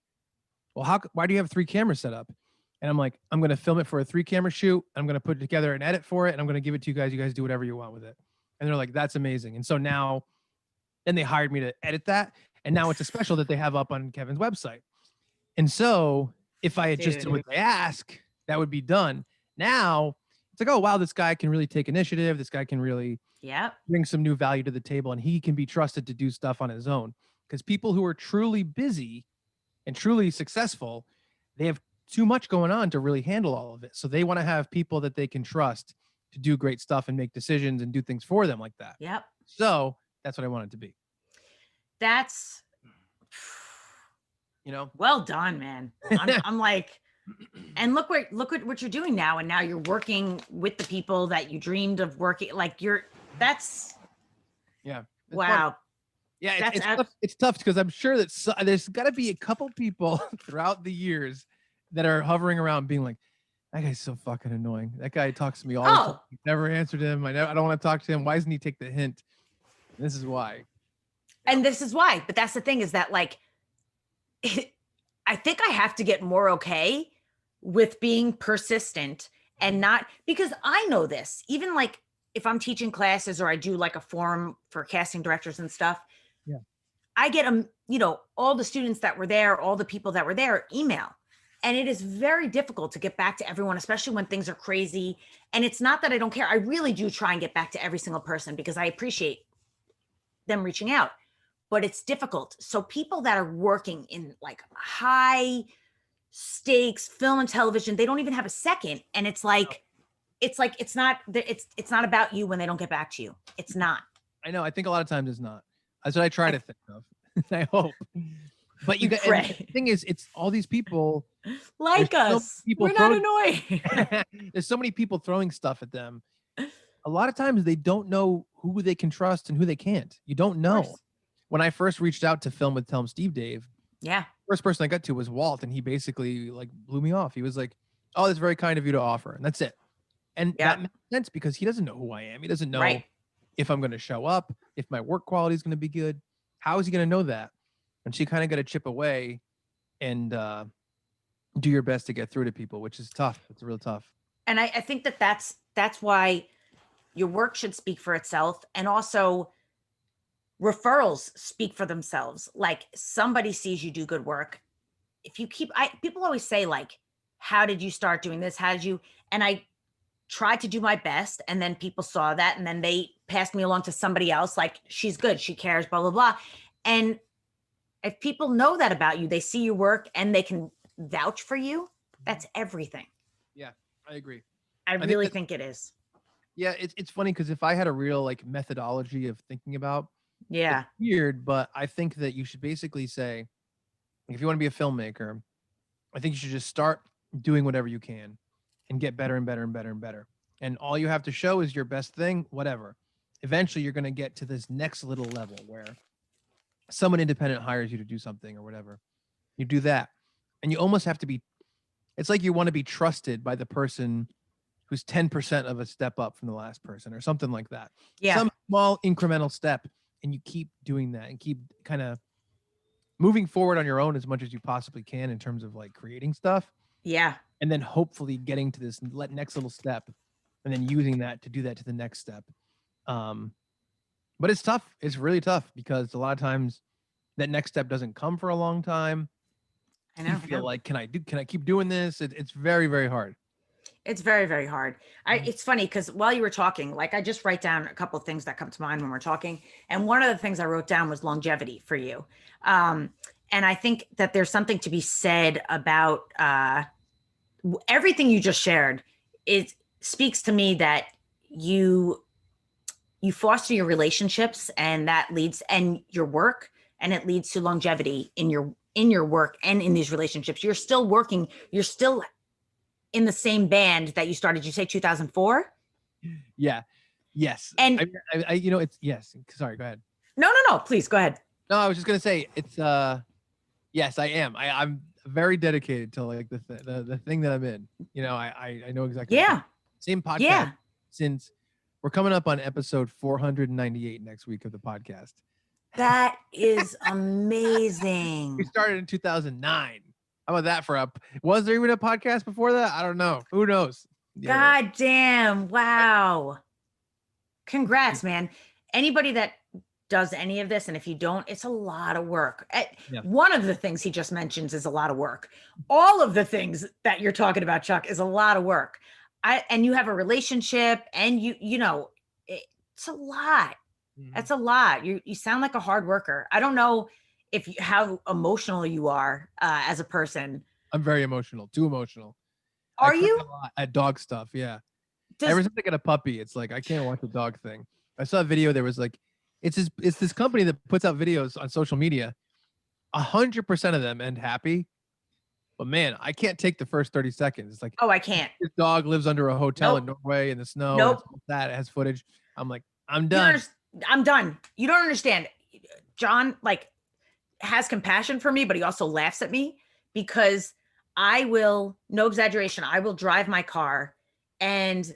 well, why do you have 3 cameras set up? And I'm like, I'm going to film it for a 3-camera shoot. I'm going to put together an edit for it. And I'm going to give it to you guys. You guys do whatever you want with it. And they're like, that's amazing. And so then they hired me to edit that. And now it's a special that they have up on Kevin's website. And so if I had just done what they ask, that would be done. Now it's like, oh, wow, this guy can really take initiative. This guy can really bring some new value to the table, and he can be trusted to do stuff on his own. Because people who are truly busy and truly successful, they have too much going on to really handle all of it. So they want to have people that they can trust to do great stuff and make decisions and do things for them like that. Yep. So that's what I want it to be. That's, well done, man. I'm like, and look what you're doing now. And now you're working with the people that you dreamed of working. Like wow. Fun. Yeah, it's tough because I'm sure that there's got to be a couple people throughout the years that are hovering around being like, that guy's so fucking annoying. That guy talks to me all the time. Never answered him. I don't want to talk to him. Why doesn't he take the hint? This is why. And this is why. But that's the thing is that like, I think I have to get more okay with being persistent and not because I know this, even like if I'm teaching classes or I do like a forum for casting directors and stuff, Yeah. I get all the students that were there, all the people that were there email. And it is very difficult to get back to everyone, especially when things are crazy. And it's not that I don't care. I really do try and get back to every single person because I appreciate them reaching out, but it's difficult. So people that are working in like high stakes film and television, they don't even have a second. And it's not about you when they don't get back to you. It's not. I know. I think a lot of times it's not. That's what I try to think of. I hope. But you got, and the thing is, it's all these people like us. We're not annoying. There's so many people throwing stuff at them. A lot of times they don't know who they can trust and who they can't. You don't know. When I first reached out to film with Tell 'em Steve Dave, yeah, first person I got to was Walt, and he basically like blew me off. He was like, "Oh, that's very kind of you to offer," and that's it. And that makes sense because he doesn't know who I am. He doesn't know if I'm going to show up, if my work quality is going to be good. How is he going to know that? And so you kind of got to chip away and do your best to get through to people, which is tough. It's real tough. And I think that's why your work should speak for itself. And also referrals speak for themselves. Like somebody sees you do good work. If you people always say like, how did you start doing this? How did you? And I tried to do my best. And then people saw that. And then they passed me along to somebody else. Like, she's good. She cares, blah, blah, blah. And if people know that about you, they see your work and they can vouch for you. That's everything. Yeah, I agree. I really think it is. Yeah, it's funny because if I had a real like methodology of thinking about, it's weird, but I think that you should basically say, if you want to be a filmmaker, I think you should just start doing whatever you can and get better and better and better and better. And all you have to show is your best thing, whatever. Eventually, you're going to get to this next little level where someone independent hires you to do something or whatever. You do that. And you almost have to be, it's like you want to be trusted by the person who's 10% of a step up from the last person or something like that. Yeah. Some small incremental step. And you keep doing that and keep kind of moving forward on your own as much as you possibly can in terms of like creating stuff. Yeah. And then hopefully getting to this next little step and then using that to do that to the next step. But it's tough. It's really tough because a lot of times that next step doesn't come for a long time. I know. You feel like, can I keep doing this? It's very, very hard. It's very, very hard. It's funny because while you were talking, like I just write down a couple of things that come to mind when we're talking. And one of the things I wrote down was longevity for you. And I think that there's something to be said about everything you just shared. It speaks to me that you foster your relationships and that leads and your work, and it leads to longevity in your work and in these relationships. You're still working. You're still in the same band that you started. You say 2004? Yeah. Yes. And I it's yes. Sorry, go ahead. No, please go ahead. No, I was just gonna say it's yes, I am. I'm very dedicated to like the thing that I'm in. I know exactly. Yeah. Same podcast. Yeah. Since we're coming up on episode 498 next week of the podcast. That is amazing. We started in 2009. How about that for up? Was there even a podcast before that? I don't know. Who knows? Yeah. God damn. Wow. Congrats, man. Anybody that does any of this, and if you don't, it's a lot of work. One of the things he just mentions is a lot of work. All of the things that you're talking about, Chuck, is a lot of work. And you have a relationship and it's a lot. Mm-hmm. That's a lot. You sound like a hard worker. I don't know how emotional you are as a person. I'm very emotional. Too emotional. Are you? A lot at dog stuff? Yeah. Ever since I got a puppy, it's like I can't watch the dog thing. I saw a video. There was like, it's this company that puts out videos on social media. 100% of them end happy. But man, I can't take the first 30 seconds. It's like, oh, I can't. This dog lives under a hotel in Norway in the snow. Nope. That has footage. I'm like, I'm done. I'm done. You don't understand. John has compassion for me, but he also laughs at me because I will, no exaggeration, I will drive my car, and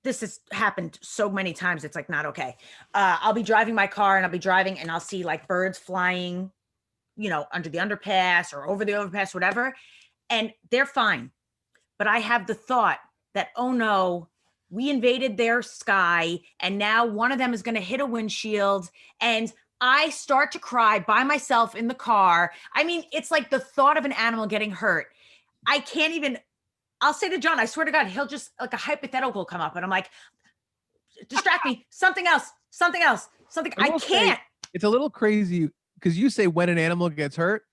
this has happened so many times. It's like not okay. I'll be driving my car and I'll see like birds flying, under the underpass or over the overpass, whatever. And they're fine. But I have the thought that, oh no, we invaded their sky and now one of them is going to hit a windshield, and I start to cry by myself in the car. I mean, it's like the thought of an animal getting hurt. I can't even, I'll say to John, I swear to God, he'll just like a hypothetical come up and I'm like, distract me, something else, something else, something. I can't. It's a little crazy because you say when an animal gets hurt,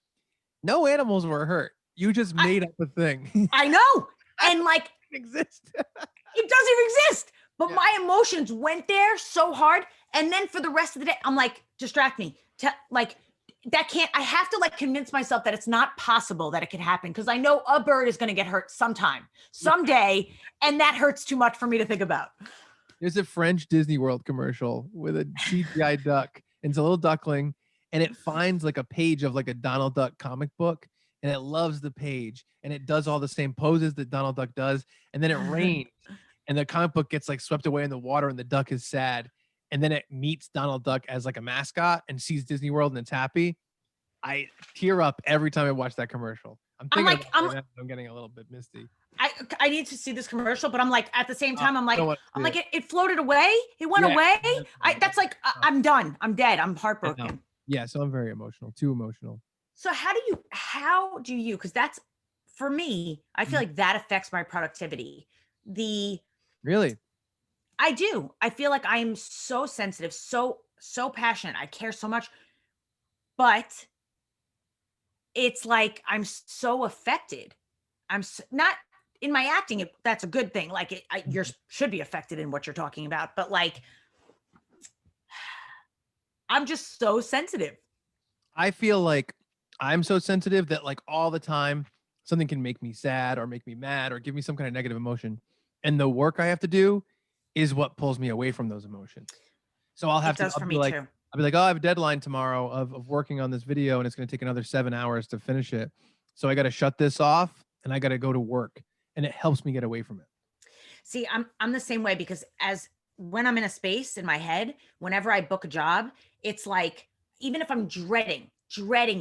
no animals were hurt. You just made up a thing. I know. And like, it exist. It doesn't exist. But my emotions went there so hard. And then for the rest of the day, I'm like, distract me. Like, that can't, I have to like convince myself that it's not possible that it could happen. Because I know a bird is going to get hurt sometime, someday. And that hurts too much for me to think about. There's a French Disney World commercial with a CGI duck. And it's a little duckling. And it finds like a page of like a Donald Duck comic book. And it loves the page. And it does all the same poses that Donald Duck does. And then it rains. And the comic book gets like swept away in the water and the duck is sad. And then it meets Donald Duck as like a mascot and sees Disney World and it's happy. I tear up every time I watch that commercial. I'm getting a little bit misty. I need to see this commercial, but I'm like, at the same time, it floated away. It went away. That's like, I'm done. I'm dead. I'm heartbroken. Yeah. So I'm very emotional, too emotional. So how do you, because that's, for me, I feel like that affects my productivity. Really? I do. I feel like I am so sensitive, so passionate. I care so much, but it's like, I'm so affected. Not in my acting. That's a good thing. Like you should be affected in what you're talking about, but like, I'm just so sensitive. I feel like I'm so sensitive that like all the time something can make me sad or make me mad or give me some kind of negative emotion. And the work I have to do is what pulls me away from those emotions. So I'll be like, oh, I have a deadline tomorrow of working on this video and it's going to take another 7 hours to finish it. So I got to shut this off and I got to go to work, and it helps me get away from it. See, I'm the same way, because when I'm in a space in my head, whenever I book a job, it's like, even if I'm dreading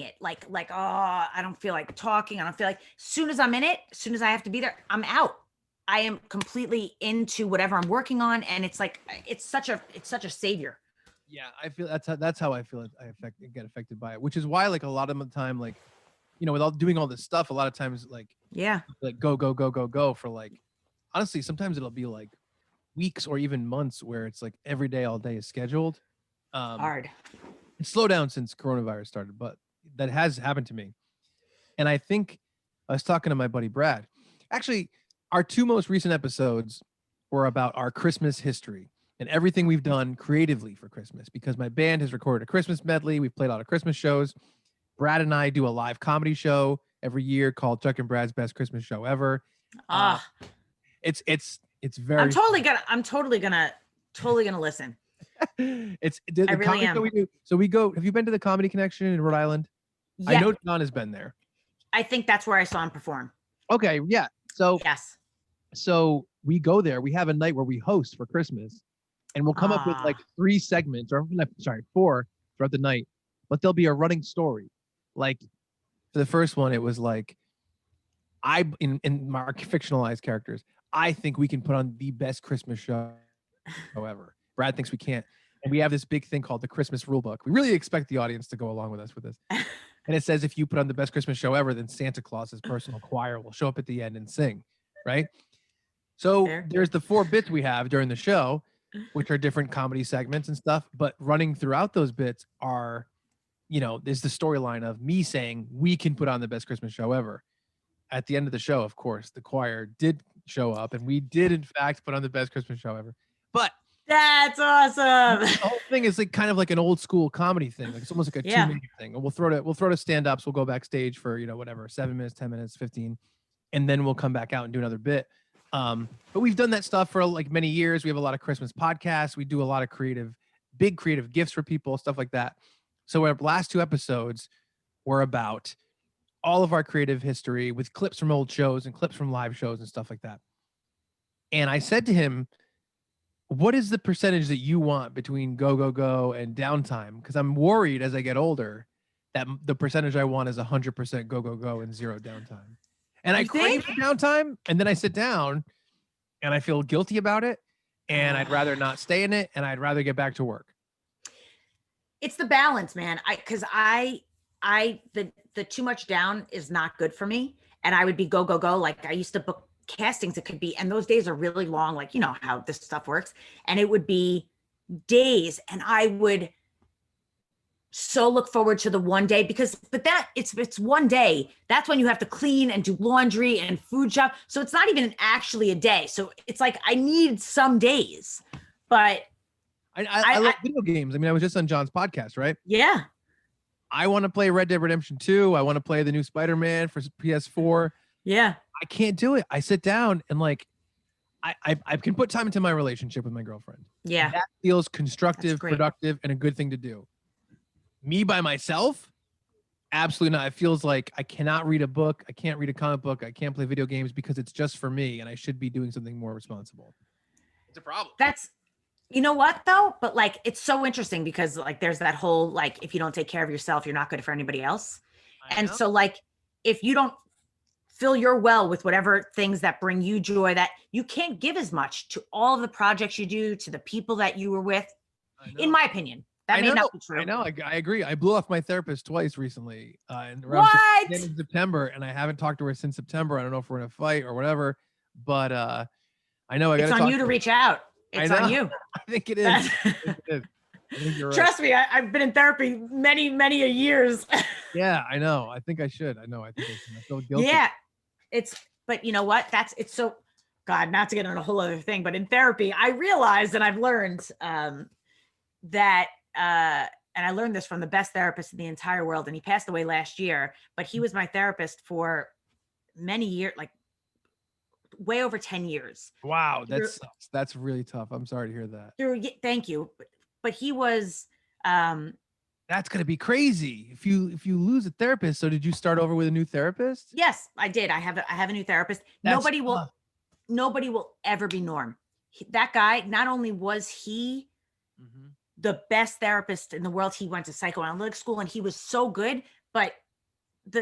it, like, oh, I don't feel like talking. I don't feel like, as soon as I'm in it, as soon as I have to be there, I'm out. I am completely into whatever I'm working on. And it's like, it's such a savior. Yeah. I feel that's how I feel. I get affected by it, which is why, like, a lot of the time, like, you know, with all doing all this stuff, a lot of times, like go for like, honestly, sometimes it'll be like weeks or even months where it's like every day, all day is scheduled. Hard. It's slowed down since coronavirus started, but that has happened to me. And I think I was talking to my buddy Brad. Actually, our 2 most recent episodes were about our Christmas history and everything we've done creatively for Christmas, because my band has recorded a Christmas medley. We've played a lot of Christmas shows. Brad and I do a live comedy show every year called Chuck and Brad's Best Christmas Show Ever. It's very. I'm totally gonna listen. It's the comedy show we do. So we go. Have you been to the Comedy Connection in Rhode Island? Yeah. I know John has been there. I think that's where I saw him perform. Okay. Yeah. So yes. So we go there. We have a night where we host for Christmas, and we'll come up with like 3 segments, or 4 throughout the night. But there'll be a running story. Like for the first one, it was like, in my fictionalized characters, I think we can put on the best Christmas show ever. Brad thinks we can't. And we have this big thing called the Christmas rule book. We really expect the audience to go along with us with this. And it says, if you put on the best Christmas show ever, then Santa Claus's personal choir will show up at the end and sing. Right. So there's the 4 bits we have during the show, which are different comedy segments and stuff. But running throughout those bits are, you know, there's the storyline of me saying we can put on the best Christmas show ever. At the end of the show, of course, the choir did show up, and we did in fact put on the best Christmas show ever. But that's awesome. The whole thing is like kind of like an old school comedy thing. Like it's almost like a 2-minute thing. And we'll throw to stand-ups. We'll go backstage for, you know, whatever, 7 minutes, 10 minutes, 15, and then we'll come back out and do another bit. But we've done that stuff for like many years. We have a lot of Christmas podcasts. We do a lot of big creative gifts for people, stuff like that. So our last 2 episodes were about all of our creative history with clips from old shows and clips from live shows and stuff like that. And I said to him, what is the percentage that you want between go, go, go and downtime? Because I'm worried as I get older that the percentage I want is 100% go, go, go and 0 downtime. And I crave the downtime. And then I sit down and I feel guilty about it, and I'd rather not stay in it, and I'd rather get back to work. It's the balance, man. The too much down is not good for me. And I would be go, go, go. Like I used to book castings. It could be, and those days are really long. Like, you know how this stuff works. And it would be days. And I would so look forward to the one day because, but that it's one day. That's when you have to clean and do laundry and food shop. So it's not even actually a day. So it's like, I need some days, but I love video games. I mean, I was just on John's podcast, right? Yeah. I want to play Red Dead Redemption 2. I want to play the new Spider-Man for PS4. Yeah. I can't do it. I sit down and like, I can put time into my relationship with my girlfriend. Yeah. That feels constructive, productive, and a good thing to do. Me by myself, absolutely not. It feels like I cannot read a book. I can't read a comic book. I can't play video games because it's just for me and I should be doing something more responsible. It's a problem. You know what though? But like, it's so interesting because like, there's that whole, like, if you don't take care of yourself, you're not good for anybody else. And so like, if you don't fill your well with whatever things that bring you joy, that you can't give as much to all of the projects you do, to the people that you were with, in my opinion. That may not be true. I know. I agree. I blew off my therapist twice recently in September, and I haven't talked to her since September. I don't know if we're in a fight or whatever, but I know it's on you to reach out. It's on you. I think it is. I think you're right. Trust me, I've been in therapy many a years. Yeah, I know. I think I should. I know. I think I feel guilty. Yeah, but you know what? It's so, God, not to get on a whole other thing, but in therapy, I realized and I've learned that, and I learned this from the best therapist in the entire world, and he passed away last year, but he was my therapist for many years, like way over 10 years. Wow. That's really tough. I'm sorry to hear that. Thank you. But he was, that's going to be crazy if you lose a therapist. So did you start over with a new therapist? Yes, I did. I have a new therapist. Nobody will ever be Norm. That guy, not only was he the best therapist in the world, he went to psychoanalytic school and he was so good, but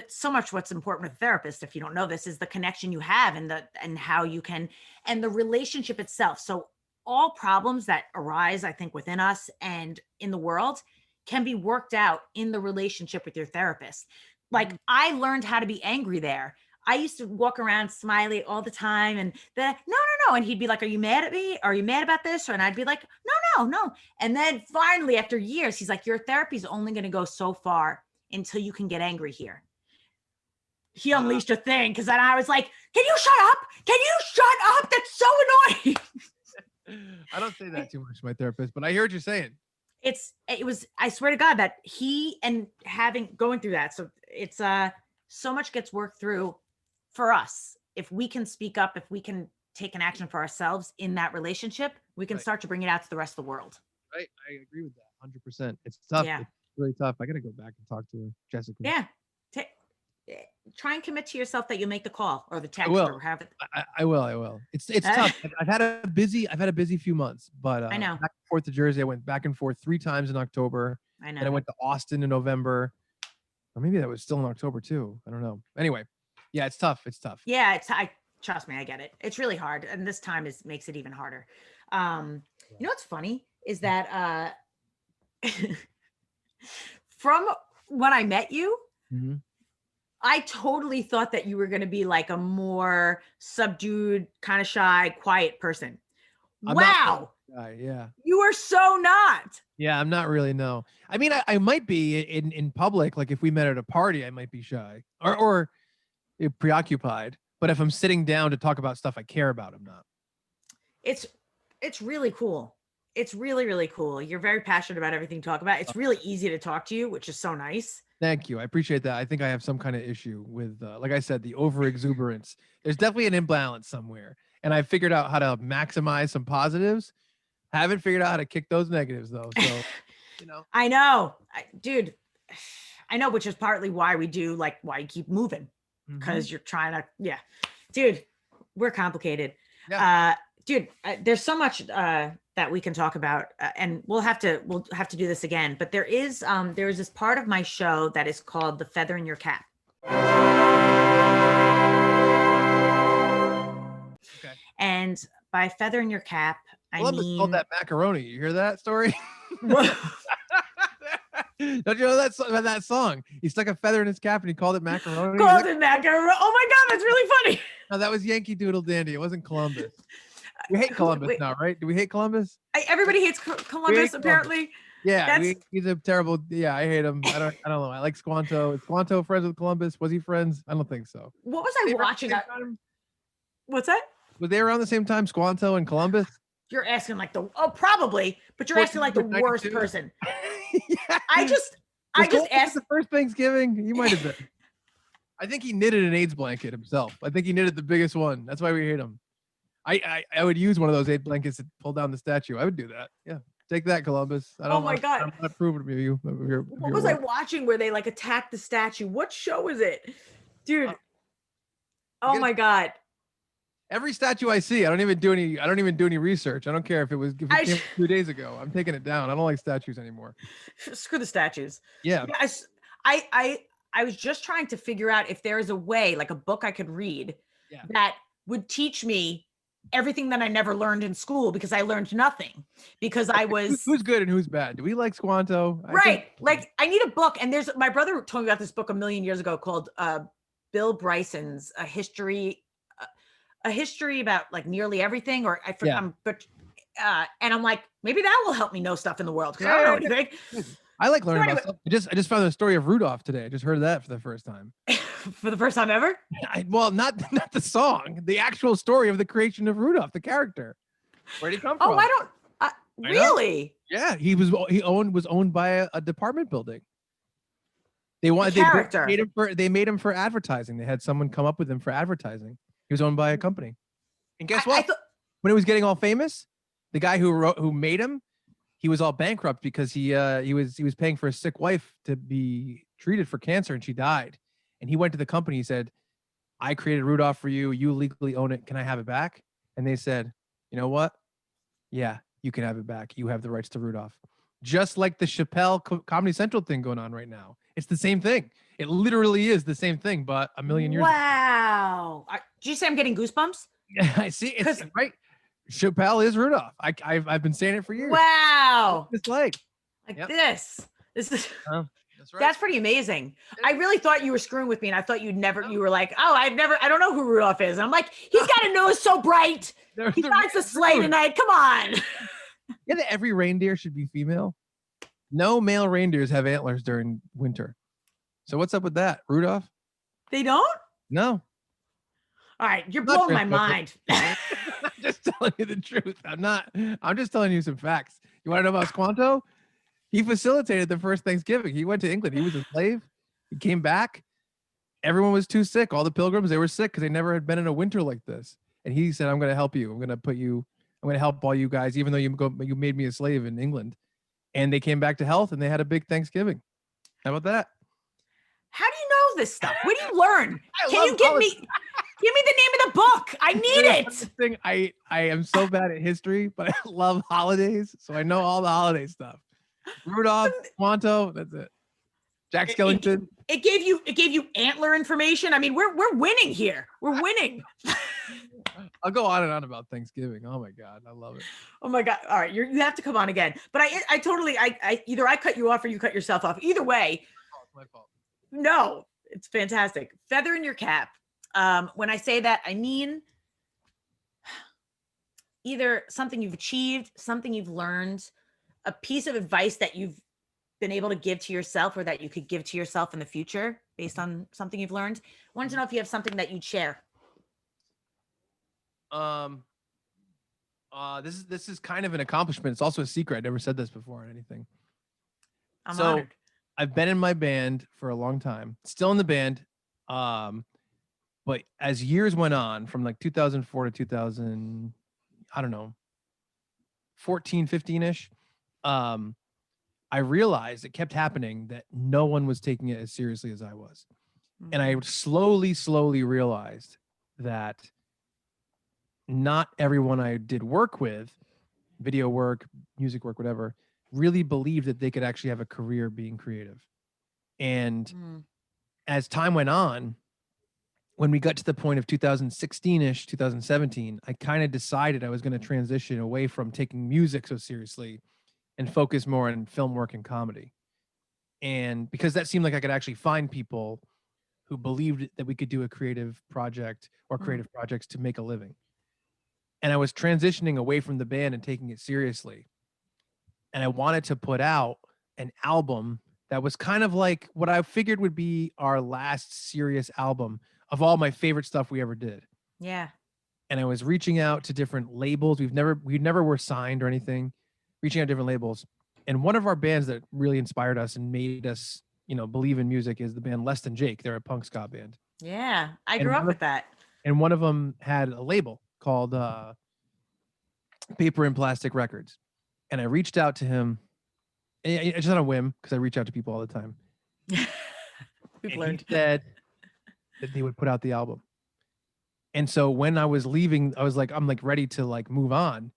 so much what's important with a therapist, if you don't know this, is the connection you have and how you can, and the relationship itself. So all problems that arise, I think, within us and in the world can be worked out in the relationship with your therapist. Like I learned how to be angry there. I used to walk around smiley all the time and no. And he'd be like, are you mad at me? Are you mad about this? And I'd be like, no. And then finally, after years, he's like, your therapy is only going to go so far until you can get angry here. He unleashed a thing because then I was like, can you shut up? Can you shut up? That's so annoying. I don't say that too much to my therapist, but I hear what you're saying. It was, I swear to God that going through that. So it's so much gets worked through for us. If we can speak up, if we can take an action for ourselves in that relationship, we can start to bring it out to the rest of the world. Right. I agree with that 100%. It's tough. Yeah. It's really tough. I got to go back and talk to her, Jessica. Yeah. Try and commit to yourself that you'll make the call or the text or have it. I will. It's tough. I've had a busy few months, but I know. back and forth to Jersey. I went back and forth 3 times in October. I know. And I went to Austin in November, or maybe that was still in October too. I don't know. Anyway, yeah, it's tough. Yeah, trust me, I get it. It's really hard, and this time makes it even harder. You know what's funny is that from when I met you. Mm-hmm. I totally thought that you were going to be like a more subdued, kind of shy, quiet person. Wow. Yeah. You are so not. Yeah, I'm not really, no. I mean, I might be in public. Like if we met at a party, I might be shy or preoccupied. But if I'm sitting down to talk about stuff I care about, I'm not. It's really cool. It's really, really cool. You're very passionate about everything you talk about. It's really easy to talk to you, which is so nice. Thank you. I appreciate that. I think I have some kind of issue with, like I said, the over exuberance. There's definitely an imbalance somewhere. And I figured out how to maximize some positives. Haven't figured out how to kick those negatives though. So, you know. I know, dude, I know, which is partly why we do, like why you keep moving. Because you're trying to, dude, we're complicated. Yeah. Dude, there's so much that we can talk about, and we'll have to do this again. But there is this part of my show that is called the feather in your cap. Okay. And by feather in your cap, I Columbus called mean, that macaroni. You hear that story? what? Don't you know that song? He stuck a feather in his cap and he called it macaroni. Called it macaroni. Oh my God, that's really funny. No, that was Yankee Doodle Dandy. It wasn't Columbus. We hate Columbus Wait, now, right? Do we hate Columbus? everybody hates Columbus, apparently. Yeah, That's he's a terrible. Yeah, I hate him. I don't know. I like Squanto. Is Squanto friends with Columbus? Was he friends? I don't think so. what was I watching? What's that? Were they around the same time, Squanto and Columbus? You're asking like probably, but you're asking like the worst 1492? person. Yeah. I just Columbus asked. the first Thanksgiving. He might have been. I think he knitted an AIDS blanket himself. I think he knitted the biggest one. That's why we hate him. I would use one of those AIDS blankets to pull down the statue. I would do that. Yeah. Take that, Columbus. Oh my God. I'm not proving to you. What was I watching where they like attacked the statue? What show is it? Dude. Oh my God. Every statue I see, I don't even do any research. I don't care if it came 2 days ago. I'm taking it down. I don't like statues anymore. Screw the statues. Yeah. I was just trying to figure out if there is a way, like a book I could read that would teach me everything that I never learned in school, because I learned nothing because I was who's good and who's bad. Do we like Squanto? Right. Like I need a book. And my brother told me about this book a million years ago called Bill Bryson's A History about like nearly everything, or I forget. And I'm like, maybe that will help me know stuff in the world, because I don't know anything. I like learning about stuff. I just found the story of Rudolph today. I just heard that for the first time. For the first time ever? Not the song, the actual story of the creation of Rudolph, the character. Where'd he come from? Oh, I don't. Really? Yeah, he was owned by a department building. They made him for advertising. They had someone come up with him for advertising. He was owned by a company. And guess what? When it was getting all famous, the guy who made him, he was all bankrupt because he was paying for a sick wife to be treated for cancer, and she died. And he went to the company. He said, "I created Rudolph for you. You legally own it. Can I have it back?" And they said, "You know what? Yeah, you can have it back. You have the rights to Rudolph." Just like the Chappelle Comedy Central thing going on right now. It's the same thing. It literally is the same thing, but a million years ago. Wow. Did you say I'm getting goosebumps? Yeah, I see. It's right. Chappelle is Rudolph. I've been saying it for years. Wow. It's like this. This is that's right. That's pretty amazing. I really thought you were screwing with me, and I thought you were like, oh, I don't know who Rudolph is. And I'm like, he's got a nose so bright. He rides the sleigh tonight. Come on. Yeah, that every reindeer should be female. No male reindeers have antlers during winter. So what's up with that, Rudolph? They don't? No. All right, you're blowing my mind. I'm just telling you the truth. I'm just telling you some facts. You want to know about Squanto? He facilitated the first Thanksgiving. He went to England. He was a slave. He came back. Everyone was too sick. All the pilgrims, they were sick because they never had been in a winter like this. And he said, "I'm going to help you. I'm going to help all you guys, even though you made me a slave in England." And they came back to health, and they had a big Thanksgiving. How about that? How do you know this stuff? Where do you learn? Can you give me the name of the book? I need it. I am so bad at history, but I love holidays, so I know all the holiday stuff. Rudolph, Squanto, that's it. Jack Skellington. It gave you antler information. I mean, we're winning here. We're winning. I'll go on and on about Thanksgiving. Oh my God, I love it. Oh my God. All right, you have to come on again. But I totally either I cut you off or you cut yourself off. Either way. Oh, it's my fault. No, it's fantastic. Feather in your cap. When I say that, I mean either something you've achieved, something you've learned, a piece of advice that you've been able to give to yourself, or that you could give to yourself in the future based on something you've learned. I wanted to know if you have something that you'd share. This is kind of an accomplishment. It's also a secret. I never said this before on anything. I'm honored. I've been in my band for a long time, still in the band. But as years went on, from like 2004 to 2000, I don't know, 14, 15-ish, I realized it kept happening that no one was taking it as seriously as I was. Mm-hmm. And I slowly realized that not everyone I did work with, video work, music work, whatever, really believed that they could actually have a career being creative. And as time went on, when we got to the point of 2016-ish, 2017, I kind of decided I was going to transition away from taking music so seriously and focus more on film work and comedy. And because that seemed like I could actually find people who believed that we could do a creative project or creative projects to make a living. And I was transitioning away from the band and taking it seriously. And I wanted to put out an album that was kind of like what I figured would be our last serious album of all my favorite stuff we ever did. Yeah. And I was reaching out to different labels. We never were signed or anything, reaching out to different labels. And one of our bands that really inspired us and made us, believe in music is the band Less Than Jake. They're a punk ska band. Yeah. I grew up with that. And one of them had a label called Paper and Plastic Records. And I reached out to him just on a whim, because I reach out to people all the time. We've learned. He said that they would put out the album. And so when I was leaving, I'm ready to move on.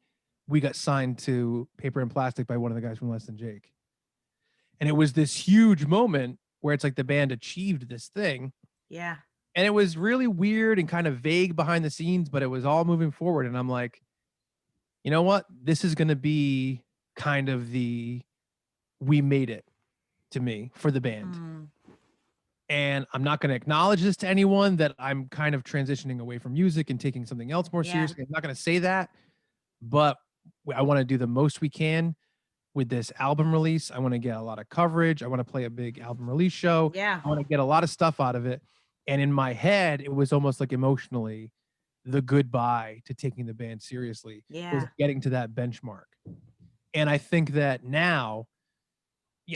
We got signed to Paper and Plastic by one of the guys from Less Than Jake. And it was this huge moment where it's like the band achieved this thing. Yeah. And it was really weird and kind of vague behind the scenes, but it was all moving forward. And I'm like, you know what? This is going to be kind of we made it to me for the band. And I'm not going to acknowledge this to anyone that I'm kind of transitioning away from music and taking something else more seriously. I'm not going to say that, but I want to do the most we can with this album release. I want to get a lot of coverage. I want to play a big album release show. Yeah. I want to get a lot of stuff out of it. And in my head, it was almost like emotionally the goodbye to taking the band seriously. Yeah. Was getting to that benchmark. And I think that now,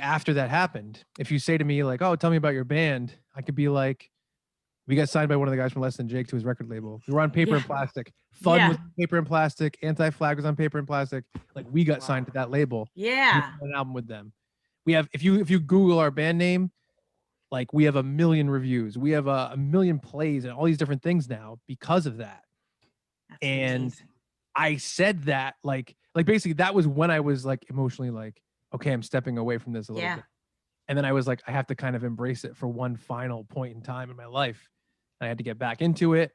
after that happened, if you say to me like, oh, tell me about your band, I could be like, we got signed by one of the guys from Less Than Jake to his record label. We were on Paper and Plastic. Fun was on Paper and Plastic. Anti-Flag was on Paper and Plastic. Like, we got signed to that label. Yeah. We did an album with them. We have, if you Google our band name, like, we have 1 million reviews. We have a million plays and all these different things now because of that. That's and amazing. I said that like basically that was when I was like emotionally like, okay, I'm stepping away from this a little bit. And then I was like, I have to kind of embrace it for one final point in time in my life. I had to get back into it,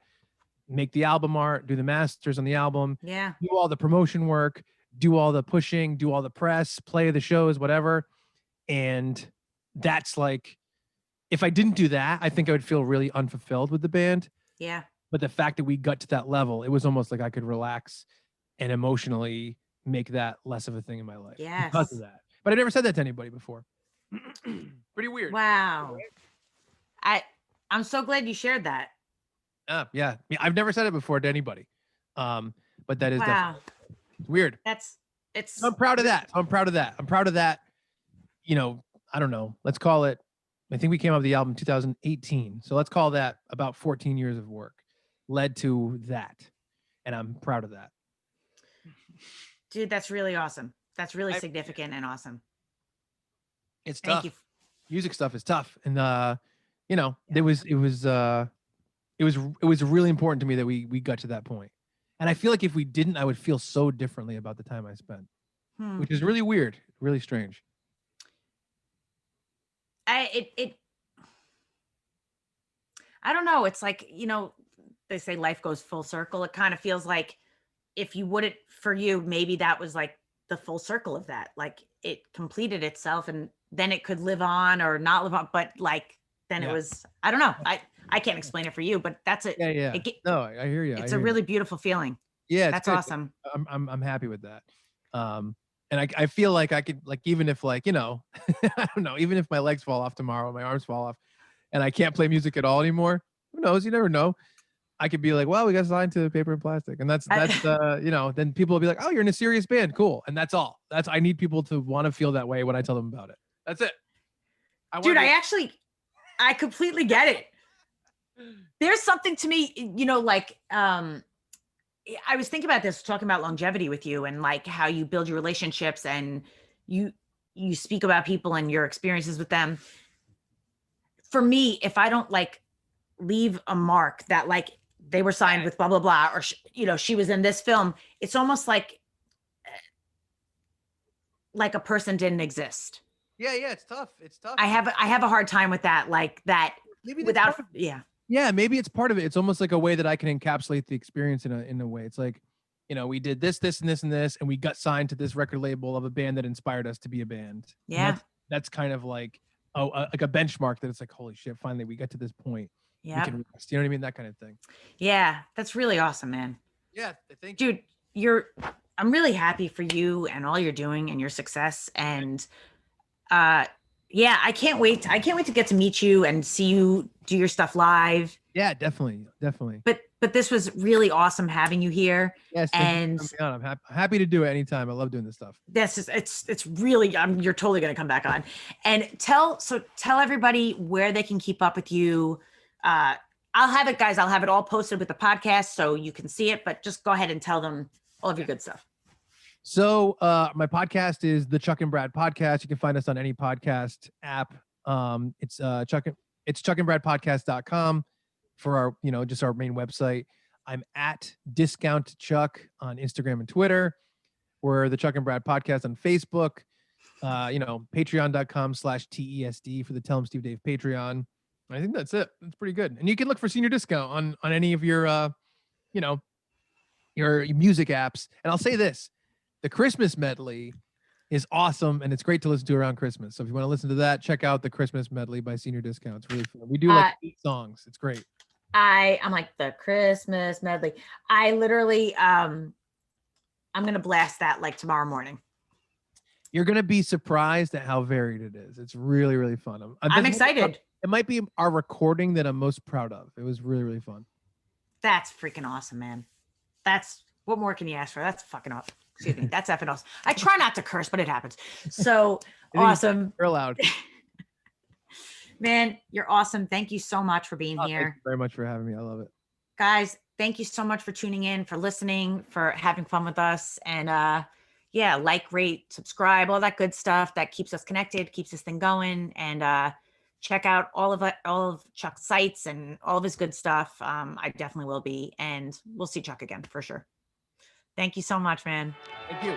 make the album art, do the masters on the album, do all the promotion work, do all the pushing, do all the press, play the shows, whatever. And that's like, if I didn't do that, I think I would feel really unfulfilled with the band. Yeah. But the fact that we got to that level, it was almost like I could relax and emotionally make that less of a thing in my life because of that. But I never said that to anybody before. Pretty weird. Wow. I'm so glad you shared that. Yeah. I mean, I've never said it before to anybody. But that is definitely weird. I'm proud of that. I'm proud of that. I don't know. Let's call it, I think we came out with the album 2018. So let's call that about 14 years of work led to that. And I'm proud of that. Dude, that's really awesome. That's really significant and awesome. It's tough. Thank you. Music stuff is tough. And it was really important to me that we got to that point. And I feel like if we didn't, I would feel so differently about the time I spent, which is really weird, really strange. I don't know. It's like, they say life goes full circle. It kind of feels like if you wouldn't, for you, maybe that was like the full circle of that. Like it completed itself and then it could live on or not live on. But like, then it was, I don't know. I can't explain it for you, but that's it. Yeah. No, I hear you. It's a really beautiful feeling. Yeah. That's awesome. I'm happy with that. And I feel like I could, like, even if like, I don't know, even if my legs fall off tomorrow, my arms fall off and I can't play music at all anymore, who knows? You never know. I could be like, well, we got signed to Paper and Plastic. And that's then people will be like, oh, you're in a serious band. Cool. And that's all. I need people to want to feel that way when I tell them about it. That's it. I completely get it. There's something to me, I was thinking about this, talking about longevity with you and like how you build your relationships and you speak about people and your experiences with them. For me, if I don't like leave a mark that like they were signed with blah, blah, blah, or, she was in this film, it's almost like a person didn't exist. Yeah. It's tough. I have a hard time with that. Like that maybe without, tough. yeah. Yeah, maybe it's part of it. It's almost like a way that I can encapsulate the experience in a way. It's like, we did this, this, and this, and this, and we got signed to this record label of a band that inspired us to be a band. Yeah. And that's kind of like like a benchmark that it's like, holy shit, finally we got to this point. Yeah. We can rest. You know what I mean? That kind of thing. Yeah, that's really awesome, man. Yeah, thank you. Dude, I'm really happy for you and all you're doing and your success. And yeah, I can't wait to get to meet you and see you do your stuff live. Yeah, definitely. But this was really awesome having you here. Yes, and I'm happy to do it anytime. I love doing this stuff. It's really, you're totally going to come back on. And tell everybody where they can keep up with you. I'll have it, guys. I'll have it all posted with the podcast so you can see it, but just go ahead and tell them all of your good stuff. So my podcast is the Chuck and Brad podcast. You can find us on any podcast app. It's chuckandbradpodcast.com for our, just our main website. I'm at Discount Chuck on Instagram and Twitter. We're the Chuck and Brad podcast on Facebook. Patreon.com/TESD for the Tell 'em Steve Dave Patreon. I think that's it. That's pretty good. And you can look for senior discount on any of your your music apps. And I'll say this, the Christmas medley is awesome and it's great to listen to around Christmas. So if you want to listen to that, check out the Christmas medley by Senior Discount. It's really fun. We do like 8 songs. It's great. I'm like the Christmas medley. I literally I'm gonna blast that like tomorrow morning. You're gonna be surprised at how varied it is. It's really, really fun. I'm excited. It might be our recording that I'm most proud of. It was really, really fun. That's freaking awesome, man. That's what more can you ask for? That's fucking awesome. Excuse me. That's effing awesome. I try not to curse, but it happens. So awesome. You're allowed. Man, you're awesome. Thank you so much for being here. Thank you very much for having me. I love it. Guys, thank you so much for tuning in, for listening, for having fun with us. And yeah, like, rate, subscribe, all that good stuff that keeps us connected, keeps this thing going. And check out all of Chuck's sites and all of his good stuff. I definitely will be. And we'll see Chuck again for sure. Thank you so much, man. Thank you.